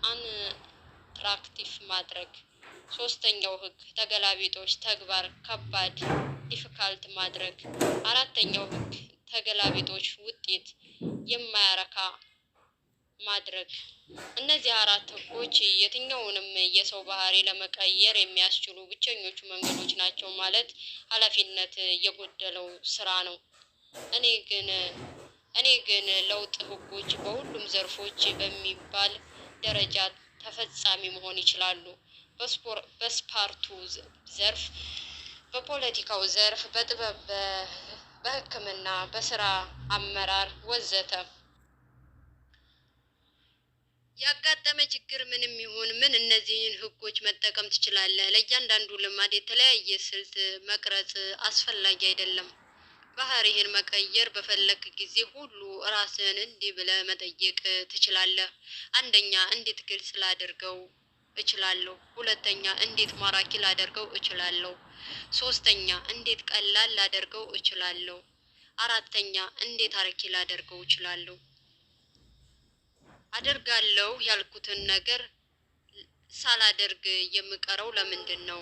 አንትራክቲቭ ማድረግ። ሶስተኛው ህግ ተገላቢጦሽ ተግባር ከባድ ዲፊካልት ማድረግ። አራተኛው ህግ ተገላቢጦሽ ውጤት የማያረካ ማድረግ። እነዚህ አራት ህጎች የትኛውንም የሰው ባህሪ ለመቀየር የሚያስችሉ ብቸኞቹ መንገዶች ናቸው ማለት ኃላፊነት የጎደለው ስራ ነው። እኔ ግን ለውጥ ህጎች በሁሉም ዘርፎች በሚባል ደረጃ ተፈጻሚ መሆን ይችላሉ። በስፖርቱ ዘርፍ፣ በፖለቲካው ዘርፍ፣ በጥበብ፣ በሕክምና፣ በስራ አመራር ወዘተ። ያጋጠመ ችግር ምንም ይሁን ምን እነዚህን ህጎች መጠቀም ትችላለህ። ለእያንዳንዱ ልማድ የተለያየ ስልት መቅረጽ አስፈላጊ አይደለም። ባህሪህን መቀየር በፈለክ ጊዜ ሁሉ ራስህን እንዲህ ብለህ መጠየቅ ትችላለህ። አንደኛ፣ እንዴት ግልጽ ላደርገው እችላለሁ? ሁለተኛ፣ እንዴት ማራኪ ላደርገው እችላለሁ? ሶስተኛ፣ እንዴት ቀላል ላደርገው እችላለሁ? አራተኛ፣ እንዴት አርኪ ላደርገው እችላለሁ? አደርጋለሁ ያልኩትን ነገር ሳላደርግ የምቀረው ለምንድን ነው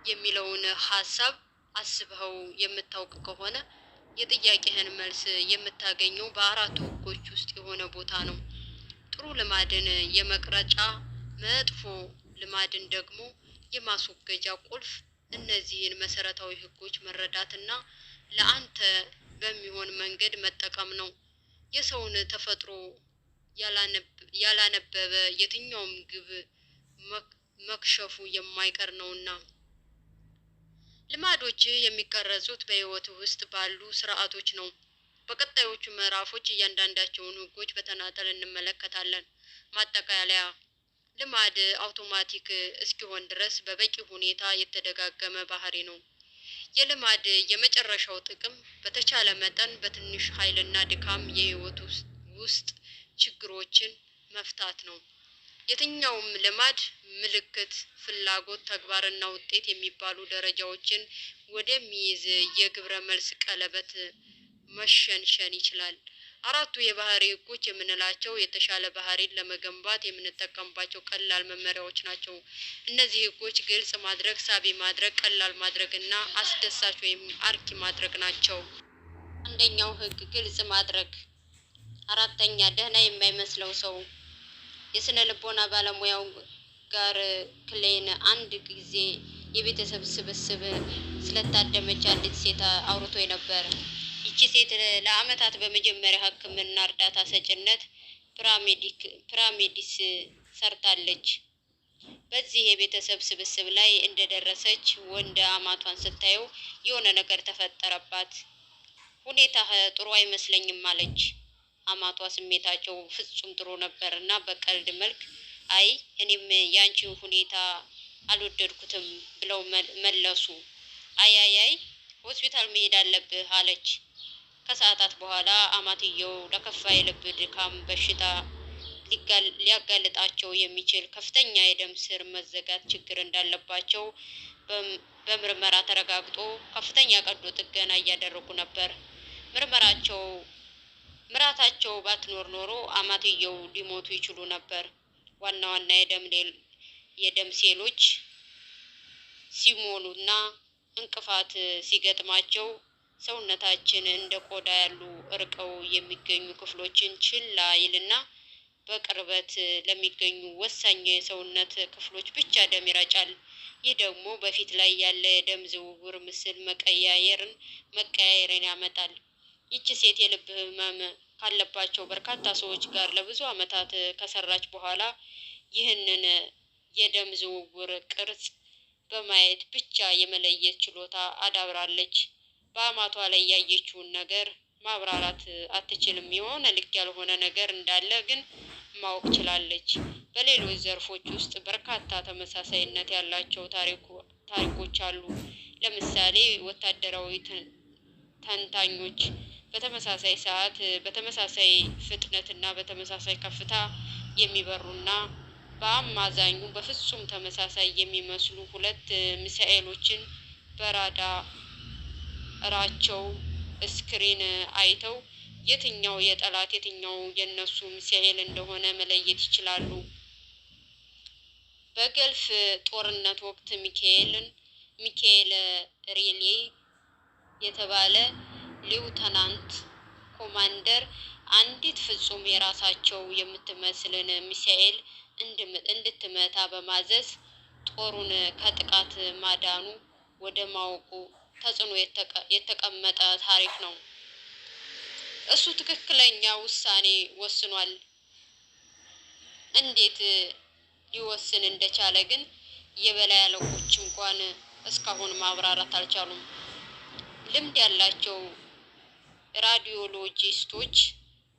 የሚለውን ሀሳብ አስበው የምታውቅ ከሆነ የጥያቄህን መልስ የምታገኘው በአራቱ ህጎች ውስጥ የሆነ ቦታ ነው። ጥሩ ልማድን የመቅረጫ መጥፎ ልማድን ደግሞ የማስወገጃ ቁልፍ እነዚህን መሰረታዊ ህጎች መረዳትና ለአንተ በሚሆን መንገድ መጠቀም ነው። የሰውን ተፈጥሮ ያላነበበ የትኛውም ግብ መክሸፉ የማይቀር ነውና። ልማዶች የሚቀረጹት በህይወት ውስጥ ባሉ ስርዓቶች ነው። በቀጣዮቹ ምዕራፎች እያንዳንዳቸውን ህጎች በተናጠል እንመለከታለን። ማጠቃለያ፣ ልማድ አውቶማቲክ እስኪሆን ድረስ በበቂ ሁኔታ የተደጋገመ ባህሪ ነው። የልማድ የመጨረሻው ጥቅም በተቻለ መጠን በትንሽ ኃይልና ድካም የህይወት ውስጥ ችግሮችን መፍታት ነው። የትኛውም ልማድ ምልክት፣ ፍላጎት፣ ተግባርና ውጤት የሚባሉ ደረጃዎችን ወደሚይዝ የግብረ መልስ ቀለበት መሸንሸን ይችላል። አራቱ የባህሪ ህጎች የምንላቸው የተሻለ ባህሪን ለመገንባት የምንጠቀምባቸው ቀላል መመሪያዎች ናቸው። እነዚህ ህጎች ግልጽ ማድረግ፣ ሳቢ ማድረግ፣ ቀላል ማድረግ እና አስደሳች ወይም አርኪ ማድረግ ናቸው። አንደኛው ህግ ግልጽ ማድረግ። አራተኛ፣ ደህና የማይመስለው ሰው። የስነ ልቦና ባለሙያው ጋር ክሌን አንድ ጊዜ የቤተሰብ ስብስብ ስለታደመች አንዲት ሴት አውርቶ ነበር። ይቺ ሴት ለአመታት በመጀመሪያ ሕክምና እርዳታ ሰጭነት ፓራሜዲስ ሰርታለች። በዚህ የቤተሰብ ስብስብ ላይ እንደደረሰች ወንድ አማቷን ስታየው የሆነ ነገር ተፈጠረባት። ሁኔታህ ጥሩ አይመስለኝም አለች። አማቷ ስሜታቸው ፍጹም ጥሩ ነበርና በቀልድ መልክ አይ እኔም ያንቺን ሁኔታ አልወደድኩትም ብለው መለሱ። አይ ሆስፒታል መሄድ አለብህ አለች። ከሰዓታት በኋላ አማትየው ለከፋ የልብ ድካም በሽታ ሊያጋልጣቸው የሚችል ከፍተኛ የደም ስር መዘጋት ችግር እንዳለባቸው በምርመራ ተረጋግጦ ከፍተኛ ቀዶ ጥገና እያደረጉ ነበር። ምራታቸው ባትኖር ኖሮ አማትየው ሊሞቱ ይችሉ ነበር። ዋና ዋና የደም ሴሎች ሲሞሉና እንቅፋት ሲገጥማቸው ሰውነታችን እንደ ቆዳ ያሉ እርቀው የሚገኙ ክፍሎችን ችላ ይልና በቅርበት ለሚገኙ ወሳኝ የሰውነት ክፍሎች ብቻ ደም ይረጫል። ይህ ደግሞ በፊት ላይ ያለ የደም ዝውውር ምስል መቀያየርን ያመጣል። ይቺ ሴት የልብ ህመም ካለባቸው በርካታ ሰዎች ጋር ለብዙ ዓመታት ከሰራች በኋላ ይህንን የደም ዝውውር ቅርጽ በማየት ብቻ የመለየት ችሎታ አዳብራለች። በአማቷ ላይ ያየችውን ነገር ማብራራት አትችልም። የሆነ ልክ ያልሆነ ነገር እንዳለ ግን ማወቅ ችላለች። በሌሎች ዘርፎች ውስጥ በርካታ ተመሳሳይነት ያላቸው ታሪኮች አሉ። ለምሳሌ ወታደራዊ ተንታኞች በተመሳሳይ ሰዓት፣ በተመሳሳይ ፍጥነትና በተመሳሳይ ከፍታ የሚበሩና በአማዛኙ በፍጹም ተመሳሳይ የሚመስሉ ሁለት ሚሳኤሎችን በራዳራቸው ስክሪን አይተው የትኛው የጠላት የትኛው የነሱ ሚሳኤል እንደሆነ መለየት ይችላሉ። በገልፍ ጦርነት ወቅት ሚካኤል ሬሌ የተባለ ሌውተናንት ኮማንደር አንዲት ፍጹም የራሳቸው የምትመስልን ሚሳኤል እንድትመታ በማዘዝ ጦሩን ከጥቃት ማዳኑ ወደ ማወቁ ተጽዕኖ የተቀመጠ ታሪክ ነው። እሱ ትክክለኛ ውሳኔ ወስኗል። እንዴት ሊወስን እንደቻለ ግን የበላይ አለቆች እንኳን እስካሁን ማብራራት አልቻሉም። ልምድ ያላቸው ራዲዮሎጂስቶች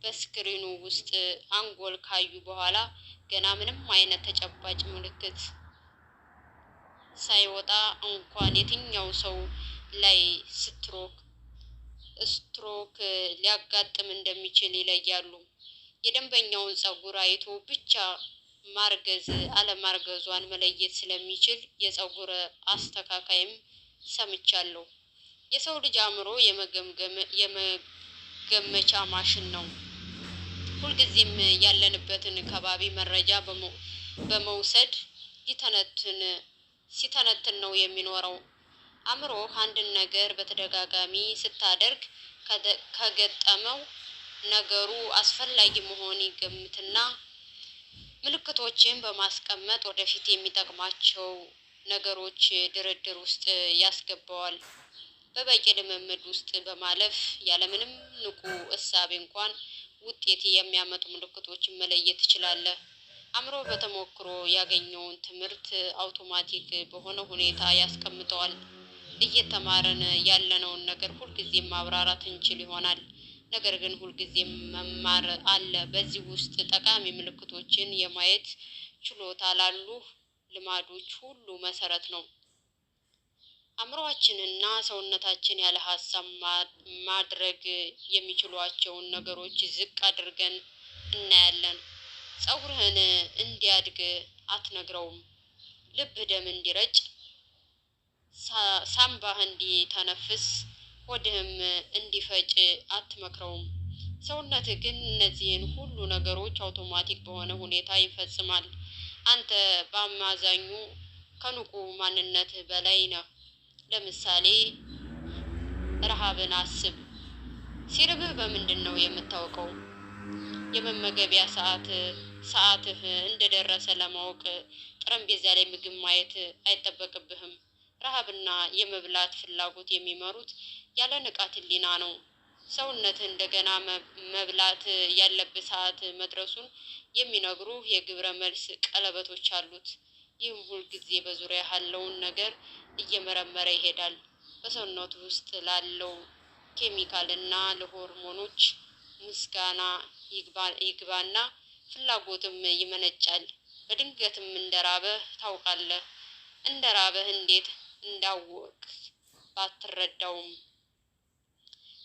በስክሪኑ ውስጥ አንጎል ካዩ በኋላ ገና ምንም አይነት ተጨባጭ ምልክት ሳይወጣ እንኳን የትኛው ሰው ላይ ስትሮክ ሊያጋጥም እንደሚችል ይለያሉ። የደንበኛውን ፀጉር አይቶ ብቻ ማርገዝ አለማርገዟን መለየት ስለሚችል የፀጉር አስተካካይም ሰምቻለሁ። የሰው ልጅ አእምሮ የመገመቻ ማሽን ነው። ሁልጊዜም ያለንበትን ከባቢ መረጃ በመውሰድ ሲተነትን ነው የሚኖረው። አእምሮ አንድን ነገር በተደጋጋሚ ስታደርግ ከገጠመው ነገሩ አስፈላጊ መሆን ይገምትና ምልክቶችን በማስቀመጥ ወደፊት የሚጠቅማቸው ነገሮች ድርድር ውስጥ ያስገባዋል። በበቂ ልምምድ ውስጥ በማለፍ ያለምንም ንቁ እሳቤ እንኳን ውጤት የሚያመጡ ምልክቶችን መለየት ትችላለህ። አእምሮ በተሞክሮ ያገኘውን ትምህርት አውቶማቲክ በሆነ ሁኔታ ያስቀምጠዋል። እየተማረን ያለነውን ነገር ሁልጊዜም ማብራራት እንችል ይሆናል፣ ነገር ግን ሁልጊዜም መማር አለ። በዚህ ውስጥ ጠቃሚ ምልክቶችን የማየት ችሎታ ላሉ ልማዶች ሁሉ መሰረት ነው። አእምሮአችንና ሰውነታችን ያለ ሀሳብ ማድረግ የሚችሏቸውን ነገሮች ዝቅ አድርገን እናያለን። ፀጉርህን እንዲያድግ አትነግረውም። ልብ ደም እንዲረጭ፣ ሳምባህ እንዲተነፍስ፣ ሆድህም እንዲፈጭ አትመክረውም። ሰውነትህ ግን እነዚህን ሁሉ ነገሮች አውቶማቲክ በሆነ ሁኔታ ይፈጽማል። አንተ በአማዛኙ ከንቁ ማንነትህ በላይ ነህ። ለምሳሌ ረሃብን አስብ። ሲርብህ በምንድን ነው የምታውቀው? የመመገቢያ ሰዓትህ እንደደረሰ ለማወቅ ጠረጴዛ ላይ ምግብ ማየት አይጠበቅብህም። ረሃብና የመብላት ፍላጎት የሚመሩት ያለ ንቃተ ህሊና ነው። ሰውነትህ እንደገና መብላት ያለብህ ሰዓት መድረሱን የሚነግሩ የግብረ መልስ ቀለበቶች አሉት። ይህም ሁልጊዜ በዙሪያ ያለውን ነገር እየመረመረ ይሄዳል። በሰውነቱ ውስጥ ላለው ኬሚካል እና ለሆርሞኖች ምስጋና ይግባና ፍላጎትም ይመነጫል። በድንገትም እንደራበህ ታውቃለህ። እንደራበህ እንዴት እንዳወቅህ ባትረዳውም።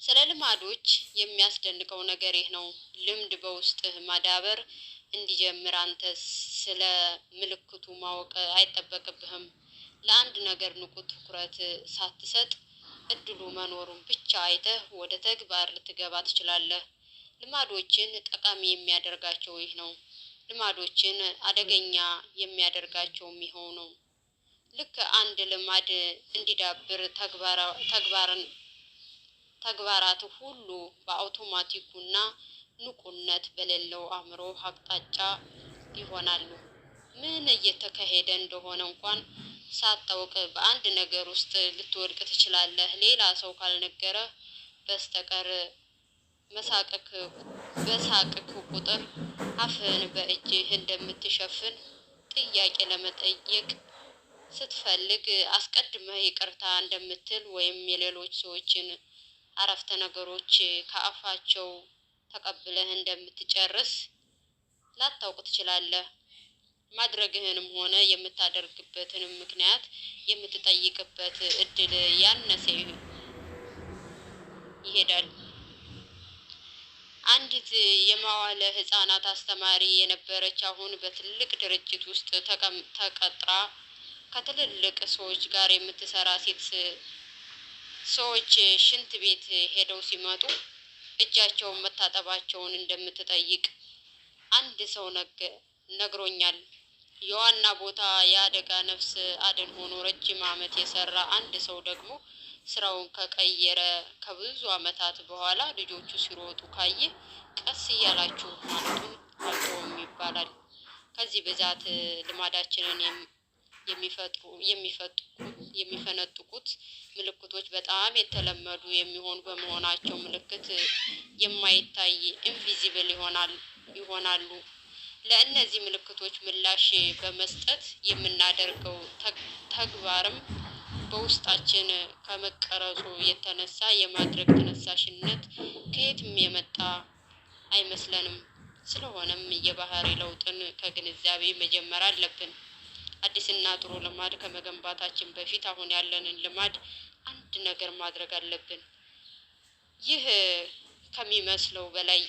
ስለ ልማዶች የሚያስደንቀው ነገር ይህ ነው። ልምድ በውስጥህ ማዳበር እንዲጀምር አንተ ስለ ምልክቱ ማወቅ አይጠበቅብህም። ለአንድ ነገር ንቁ ትኩረት ሳትሰጥ እድሉ መኖሩን ብቻ አይተህ ወደ ተግባር ልትገባ ትችላለህ። ልማዶችን ጠቃሚ የሚያደርጋቸው ይህ ነው። ልማዶችን አደገኛ የሚያደርጋቸውም ይኸው ነው። ልክ አንድ ልማድ እንዲዳብር ተግባራት ሁሉ በአውቶማቲኩና ንቁነት በሌለው አእምሮ አቅጣጫ ይሆናሉ። ምን እየተካሄደ እንደሆነ እንኳን ሳታውቅ በአንድ ነገር ውስጥ ልትወድቅ ትችላለህ። ሌላ ሰው ካልነገረህ በስተቀር በሳቅክ ቁጥር አፍህን በእጅህ እንደምትሸፍን ጥያቄ ለመጠየቅ ስትፈልግ አስቀድመህ ይቅርታ እንደምትል ወይም የሌሎች ሰዎችን አረፍተ ነገሮች ከአፋቸው ተቀብለህ እንደምትጨርስ ላታውቅ ትችላለህ። ማድረግህንም ሆነ የምታደርግበትን ምክንያት የምትጠይቅበት እድል ያነሰ ይሄዳል። አንዲት የማዋለ ህፃናት አስተማሪ የነበረች አሁን በትልቅ ድርጅት ውስጥ ተቀጥራ ከትልልቅ ሰዎች ጋር የምትሰራ ሴት ሰዎች ሽንት ቤት ሄደው ሲመጡ እጃቸውን መታጠባቸውን እንደምትጠይቅ አንድ ሰው ነግሮኛል። የዋና ቦታ የአደጋ ነፍስ አድን ሆኖ ረጅም ዓመት የሰራ አንድ ሰው ደግሞ ስራውን ከቀየረ ከብዙ ዓመታት በኋላ ልጆቹ ሲሮጡ ካየ ቀስ እያላችሁ ማለቱን አልተውም ይባላል። ከዚህ ብዛት ልማዳችንን የሚፈነጥቁት ምልክቶች በጣም የተለመዱ የሚሆኑ በመሆናቸው ምልክት የማይታይ ኢንቪዚብል ይሆናሉ። ለእነዚህ ምልክቶች ምላሽ በመስጠት የምናደርገው ተግባርም በውስጣችን ከመቀረጹ የተነሳ የማድረግ ተነሳሽነት ከየትም የመጣ አይመስለንም። ስለሆነም የባህሪ ለውጥን ከግንዛቤ መጀመር አለብን። አዲስና ጥሩ ልማድ ከመገንባታችን በፊት አሁን ያለንን ልማድ አንድ ነገር ማድረግ አለብን። ይህ ከሚመስለው በላይ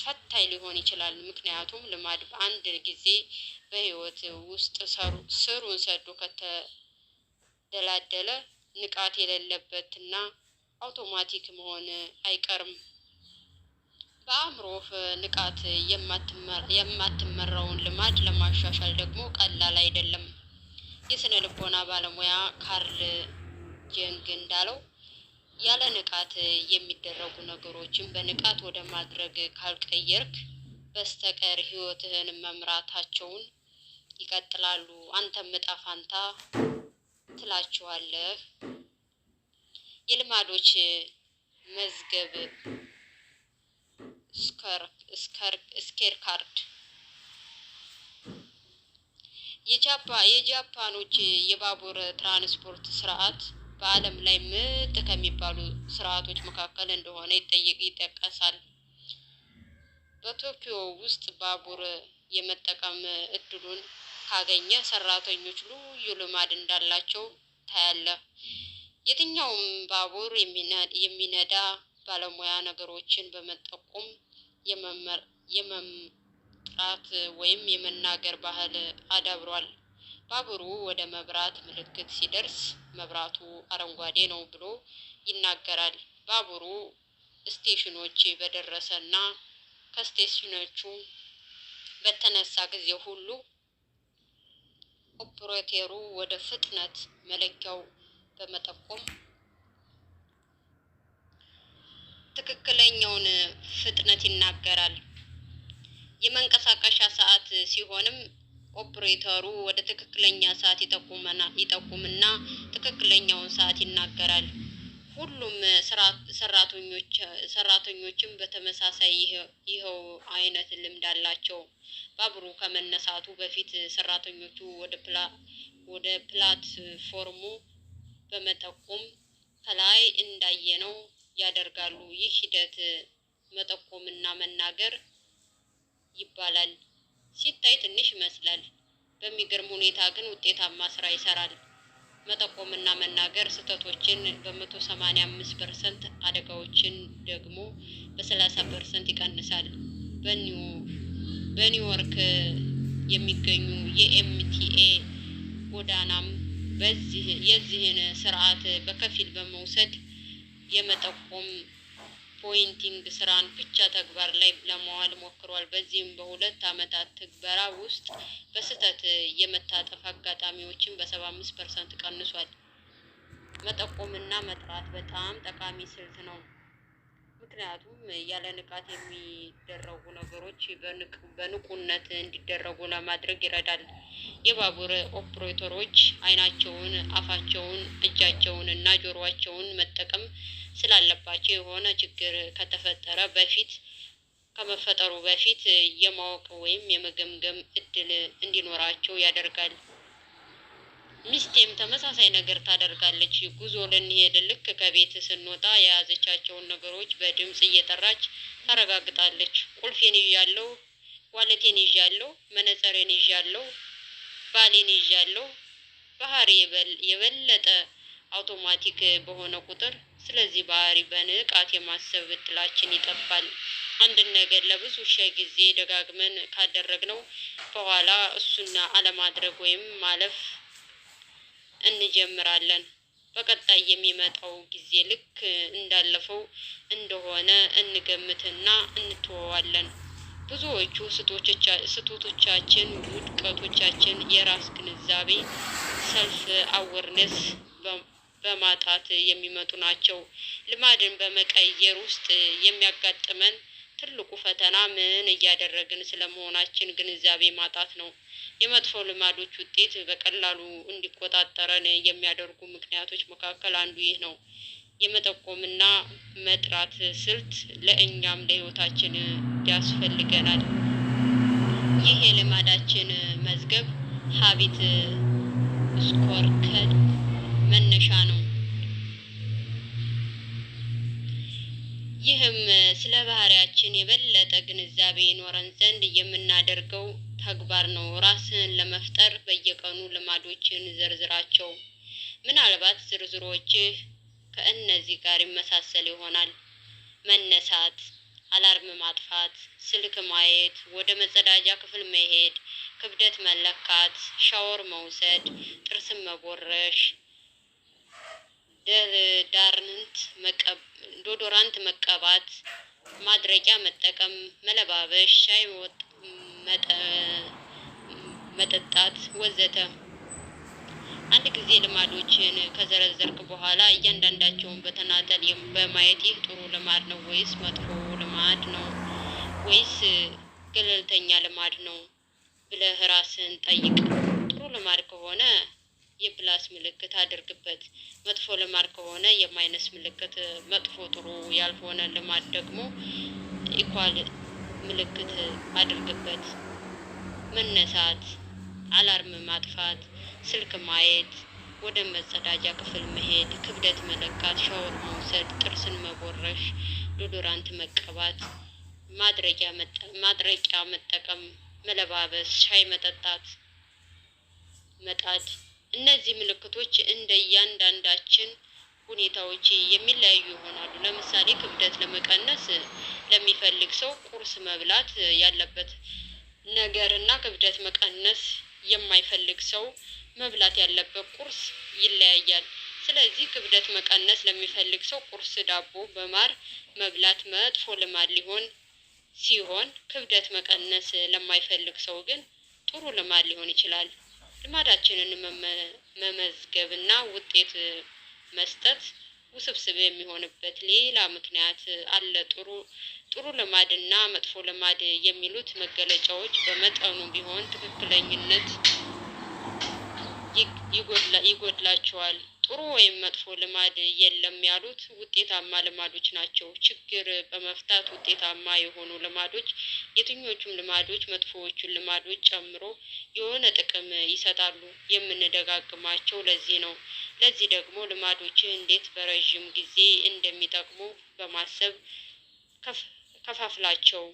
ፈታኝ ሊሆን ይችላል። ምክንያቱም ልማድ በአንድ ጊዜ በህይወት ውስጥ ስሩን ሰዶ ከተደላደለ ንቃት የሌለበትና አውቶማቲክ መሆን አይቀርም። በአእምሮህ ንቃት የማትመራውን ልማድ ለማሻሻል ደግሞ ቀላል አይደለም። የስነ ልቦና ባለሙያ ካርል ጀንግ እንዳለው ያለ ንቃት የሚደረጉ ነገሮችን በንቃት ወደ ማድረግ ካልቀየርክ በስተቀር ህይወትህን መምራታቸውን ይቀጥላሉ። አንተም ዕጣ ፈንታ ትላቸዋለህ። የልማዶች መዝገብ ስኬር ካርድ የጃፓኖች የባቡር ትራንስፖርት ስርዓት በዓለም ላይ ምርጥ ከሚባሉ ስርዓቶች መካከል እንደሆነ ይጠቀሳል። በቶኪዮ ውስጥ ባቡር የመጠቀም እድሉን ካገኘ ሰራተኞች ልዩ ልማድ እንዳላቸው ታያለህ። የትኛውም ባቡር የሚነዳ ባለሙያ ነገሮችን በመጠቆም የመምራት ወይም የመናገር ባህል አዳብሯል። ባቡሩ ወደ መብራት ምልክት ሲደርስ መብራቱ አረንጓዴ ነው ብሎ ይናገራል። ባቡሩ ስቴሽኖች በደረሰና ከስቴሽኖቹ በተነሳ ጊዜ ሁሉ ኦፕሬተሩ ወደ ፍጥነት መለኪያው በመጠቆም ትክክለኛውን ፍጥነት ይናገራል። የመንቀሳቀሻ ሰዓት ሲሆንም ኦፕሬተሩ ወደ ትክክለኛ ሰዓት ይጠቁምና ትክክለኛውን ሰዓት ይናገራል። ሁሉም ሰራተኞችም በተመሳሳይ ይኸው አይነት ልምድ አላቸው። ባቡሩ ከመነሳቱ በፊት ሰራተኞቹ ወደ ፕላትፎርሙ በመጠቆም ከላይ እንዳየነው ያደርጋሉ። ይህ ሂደት መጠቆምና መናገር ይባላል። ሲታይ ትንሽ ይመስላል። በሚገርም ሁኔታ ግን ውጤታማ ስራ ይሰራል። መጠቆምና መናገር ስህተቶችን በ185%፣ አደጋዎችን ደግሞ በ30% ይቀንሳል። በኒውዮርክ የሚገኙ የኤምቲኤ ጎዳናም የዚህን ስርዓት በከፊል በመውሰድ የመጠቆም ፖይንቲንግ ስራን ብቻ ተግባር ላይ ለማዋል ሞክሯል። በዚህም በ2 ዓመታት ትግበራ ውስጥ በስህተት የመታጠፍ አጋጣሚዎችን በ75% ቀንሷል። መጠቆምና መጥራት በጣም ጠቃሚ ስልት ነው። ምክንያቱም ያለ ንቃት የሚደረጉ ነገሮች በንቁነት እንዲደረጉ ለማድረግ ይረዳል። የባቡር ኦፕሬተሮች አይናቸውን፣ አፋቸውን፣ እጃቸውን እና ጆሮአቸውን መጠቀም ስላለባቸው የሆነ ችግር ከመፈጠሩ በፊት የማወቅ ወይም የመገምገም እድል እንዲኖራቸው ያደርጋል። ሚስቴም ተመሳሳይ ነገር ታደርጋለች። ጉዞ ልንሄድ ልክ ከቤት ስንወጣ የያዘቻቸውን ነገሮች በድምፅ እየጠራች ታረጋግጣለች። ቁልፌን ይዣለሁ፣ ዋሌቴን ይዣለሁ፣ መነጽሬን ይዣለሁ፣ ባሌን ይዣለሁ። ባህሪ የበለጠ አውቶማቲክ በሆነ ቁጥር ስለዚህ ባህሪ በንቃት የማሰብ እድላችን ይጠፋል። አንድን ነገር ለብዙ ሺህ ጊዜ ደጋግመን ካደረግነው በኋላ እሱን አለማድረግ ወይም ማለፍ እንጀምራለን። በቀጣይ የሚመጣው ጊዜ ልክ እንዳለፈው እንደሆነ እንገምትና እንተወዋለን። ብዙዎቹ ስህተቶቻችን፣ ውድቀቶቻችን የራስ ግንዛቤ ሰልፍ አወርነስ በማጣት የሚመጡ ናቸው። ልማድን በመቀየር ውስጥ የሚያጋጥመን ትልቁ ፈተና ምን እያደረግን ስለመሆናችን ግንዛቤ ማጣት ነው። የመጥፎ ልማዶች ውጤት በቀላሉ እንዲቆጣጠረን የሚያደርጉ ምክንያቶች መካከል አንዱ ይህ ነው። የመጠቆምና መጥራት ስልት ለእኛም ለህይወታችን ያስፈልገናል። ይህ የልማዳችን መዝገብ ሀቢት ስኮርከርድ መነሻ ነው። ይህም ስለ ባህሪያችን የበለጠ ግንዛቤ ይኖረን ዘንድ የምናደርገው ተግባር ነው። ራስን ለመፍጠር በየቀኑ ልማዶችን ዘርዝራቸው። ምናልባት ዝርዝሮችህ ከእነዚህ ጋር ይመሳሰል ይሆናል። መነሳት፣ አላርም ማጥፋት፣ ስልክ ማየት፣ ወደ መጸዳጃ ክፍል መሄድ፣ ክብደት መለካት፣ ሻወር መውሰድ፣ ጥርስን መቦረሽ፣ ዶዶራንት መቀባት፣ ማድረቂያ መጠቀም፣ መለባበስ፣ ሻይ መጠጣት ወዘተ። አንድ ጊዜ ልማዶችን ከዘረዘርክ በኋላ እያንዳንዳቸውን በተናጠል በማየት ይህ ጥሩ ልማድ ነው ወይስ መጥፎ ልማድ ነው ወይስ ገለልተኛ ልማድ ነው ብለህ ራስህን ጠይቅ። ጥሩ ልማድ ከሆነ የፕላስ ምልክት አድርግበት። መጥፎ ልማድ ከሆነ የማይነስ ምልክት፣ መጥፎ ጥሩ ያልሆነ ልማድ ደግሞ ኢኳል ምልክት አድርግበት። መነሳት፣ አላርም ማጥፋት፣ ስልክ ማየት፣ ወደ መጸዳጃ ክፍል መሄድ፣ ክብደት መለካት፣ ሻወር መውሰድ፣ ጥርስን መቦረሽ፣ ዶዶራንት መቀባት፣ ማድረቂያ መጠቀም፣ መለባበስ፣ ሻይ መጠጣት፣ መጣድ። እነዚህ ምልክቶች እንደ እያንዳንዳችን ሁኔታዎች የሚለያዩ ይሆናሉ። ለምሳሌ ክብደት ለመቀነስ ለሚፈልግ ሰው ቁርስ መብላት ያለበት ነገር እና ክብደት መቀነስ የማይፈልግ ሰው መብላት ያለበት ቁርስ ይለያያል። ስለዚህ ክብደት መቀነስ ለሚፈልግ ሰው ቁርስ ዳቦ በማር መብላት መጥፎ ልማድ ሲሆን ክብደት መቀነስ ለማይፈልግ ሰው ግን ጥሩ ልማድ ሊሆን ይችላል። ልማዳችንን መመዝገብና ውጤት መስጠት ውስብስብ የሚሆንበት ሌላ ምክንያት አለ። ጥሩ ልማድ እና መጥፎ ልማድ የሚሉት መገለጫዎች በመጠኑ ቢሆን ትክክለኝነት ይጎድላቸዋል። ጥሩ ወይም መጥፎ ልማድ የለም ያሉት ውጤታማ ልማዶች ናቸው። ችግር በመፍታት ውጤታማ የሆኑ ልማዶች የትኞቹም ልማዶች መጥፎዎቹን ልማዶች ጨምሮ የሆነ ጥቅም ይሰጣሉ። የምንደጋግማቸው ለዚህ ነው። ለዚህ ደግሞ ልማዶችን እንዴት በረዥም ጊዜ እንደሚጠቅሙ በማሰብ ከፋፍላቸው።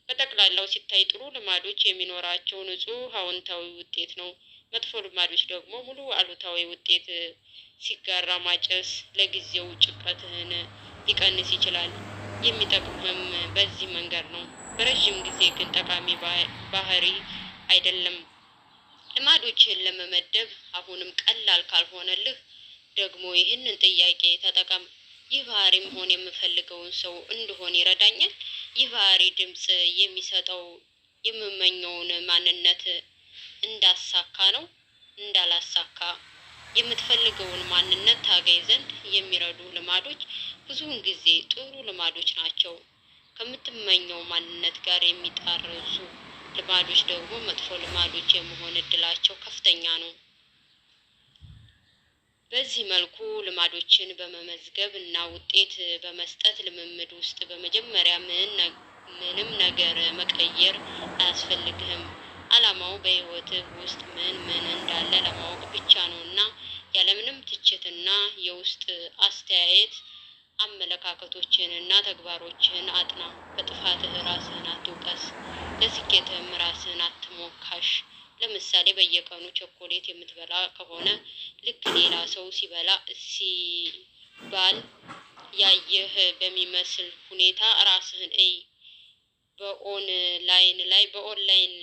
በጠቅላላው ሲታይ ጥሩ ልማዶች የሚኖራቸው ንጹህ አዎንታዊ ውጤት ነው። መጥፎ ልማዶች ደግሞ ሙሉ አሉታዊ ውጤት ሲጋራ ማጨስ ለጊዜው ጭንቀትህን ሊቀንስ ይችላል። የሚጠቅምህም በዚህ መንገድ ነው። በረዥም ጊዜ ግን ጠቃሚ ባህሪ አይደለም። ልማዶችን ለመመደብ አሁንም ቀላል ካልሆነልህ ደግሞ ይህንን ጥያቄ ተጠቀም። ይህ ባህሪ መሆን የምፈልገውን ሰው እንድሆን ይረዳኛል? ይህ ባህሪ ድምጽ የሚሰጠው የምመኘውን ማንነት እንዳሳካ ነው እንዳላሳካ? የምትፈልገውን ማንነት ታገኝ ዘንድ የሚረዱ ልማዶች ብዙውን ጊዜ ጥሩ ልማዶች ናቸው። ከምትመኘው ማንነት ጋር የሚጣረሱ ልማዶች ደግሞ መጥፎ ልማዶች የመሆን እድላቸው ከፍተኛ ነው። በዚህ መልኩ ልማዶችን በመመዝገብ እና ውጤት በመስጠት ልምምድ ውስጥ በመጀመሪያ ምንም ነገር መቀየር አያስፈልግህም። ዓላማው በህይወትህ ውስጥ ምን እንዳለ ለማወቅ ብቻ ነው እና ያለምንም ትችትና የውስጥ አስተያየት አመለካከቶችን እና ተግባሮችን አጥና። በጥፋትህ ራስህን አትውቀስ፣ ለስኬትህም ራስህን አትሞካሽ። ለምሳሌ በየቀኑ ቸኮሌት የምትበላ ከሆነ ልክ ሌላ ሰው ሲባል ያየህ በሚመስል ሁኔታ ራስህን እይ። በኦንላይን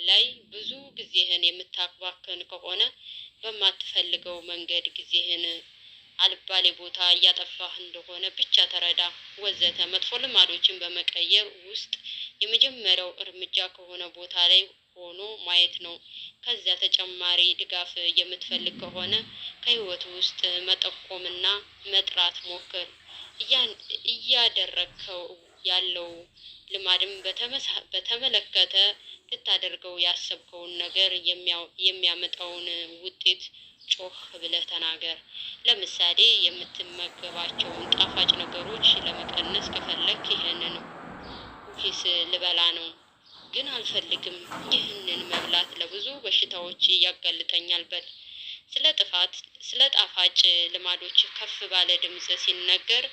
ላይ ብዙ ጊዜህን የምታባክን ከሆነ በማትፈልገው መንገድ ጊዜህን አልባሌ ቦታ እያጠፋህ እንደሆነ ብቻ ተረዳ ወዘተ። መጥፎ ልማዶችን በመቀየር ውስጥ የመጀመሪያው እርምጃ ከሆነ ቦታ ላይ ሆኖ ማየት ነው። ከዚያ ተጨማሪ ድጋፍ የምትፈልግ ከሆነ ከህይወት ውስጥ መጠቆምና መጥራት ሞክር። እያደረግከው ያለው ልማድም በተመለከተ ልታደርገው ያሰብከውን ነገር የሚያመጣውን ውጤት ጮህ ብለህ ተናገር። ለምሳሌ የምትመገባቸውን ጣፋጭ ነገሮች ለመቀነስ ከፈለክ ይህንን ኩኪስ ልበላ ነው ግን አልፈልግም፣ ይህንን መብላት ለብዙ በሽታዎች ያጋልጠኛል በል። ስለ ጣፋጭ ልማዶች ከፍ ባለ ድምፅ ሲነገር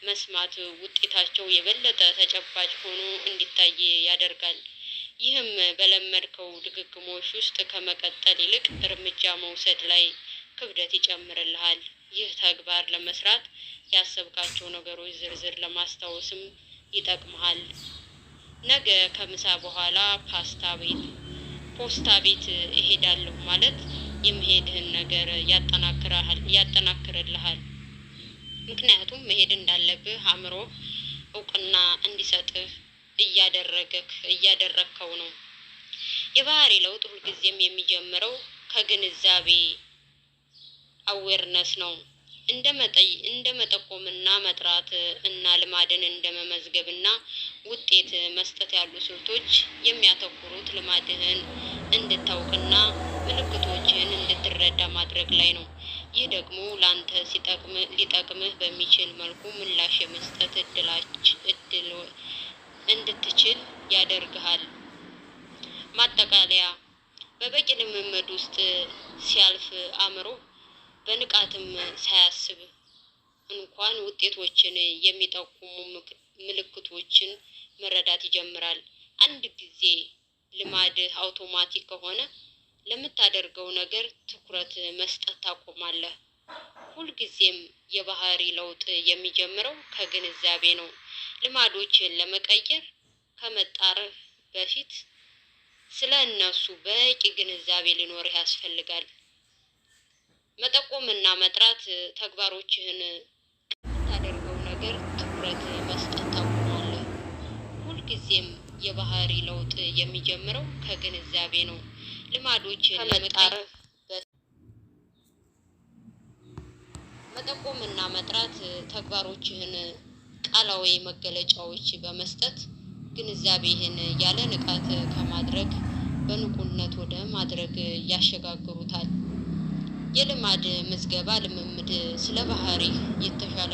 መስማት ውጤታቸው የበለጠ ተጨባጭ ሆኖ እንዲታይ ያደርጋል። ይህም በለመድከው ድግግሞሽ ውስጥ ከመቀጠል ይልቅ እርምጃ መውሰድ ላይ ክብደት ይጨምርልሃል። ይህ ተግባር ለመስራት ያሰብካቸው ነገሮች ዝርዝር ለማስታወስም ይጠቅምሃል። ነገ ከምሳ በኋላ ፖስታ ቤት እሄዳለሁ ማለት የመሄድህን ነገር ያጠናክርልሃል። ምክንያቱም መሄድ እንዳለብህ አእምሮ እውቅና እንዲሰጥህ እያደረግከው ነው። የባህሪ ለውጥ ሁልጊዜም የሚጀምረው ከግንዛቤ አዌርነስ ነው። እንደ መጠቆምና መጥራት እና ልማድን እንደ መመዝገብና ውጤት መስጠት ያሉ ስልቶች የሚያተኩሩት ልማድህን እንድታውቅና ምልክቶችህን እንድትረዳ ማድረግ ላይ ነው። ይህ ደግሞ ላንተ ሊጠቅምህ በሚችል መልኩ ምላሽ የመስጠት እድል እንድትችል ያደርግሃል። ማጠቃለያ፣ በበቂ ልምምድ ውስጥ ሲያልፍ አእምሮ በንቃትም ሳያስብ እንኳን ውጤቶችን የሚጠቁሙ ምልክቶችን መረዳት ይጀምራል። አንድ ጊዜ ልማድህ አውቶማቲክ ከሆነ ለምታደርገው ነገር ትኩረት መስጠት ታቆማለህ። ሁልጊዜም የባህሪ ለውጥ የሚጀምረው ከግንዛቤ ነው። ልማዶችን ለመቀየር ከመጣርህ በፊት ስለ እነሱ በቂ ግንዛቤ ሊኖርህ ያስፈልጋል። መጠቆምና መጥራት ተግባሮችህን የምታደርገው ነገር ትኩረት መስጠት ታቆማለህ። ሁልጊዜም የባህሪ ለውጥ የሚጀምረው ከግንዛቤ ነው። ልማዶችን ለመቀየር መጠቆምና መጥራት ተግባሮችህን ቃላዊ መገለጫዎች በመስጠት ግንዛቤህን ያለ ንቃት ከማድረግ በንቁነት ወደ ማድረግ ያሸጋግሩታል። የልማድ ምዝገባ ልምምድ ስለ ባህሪ የተሻለ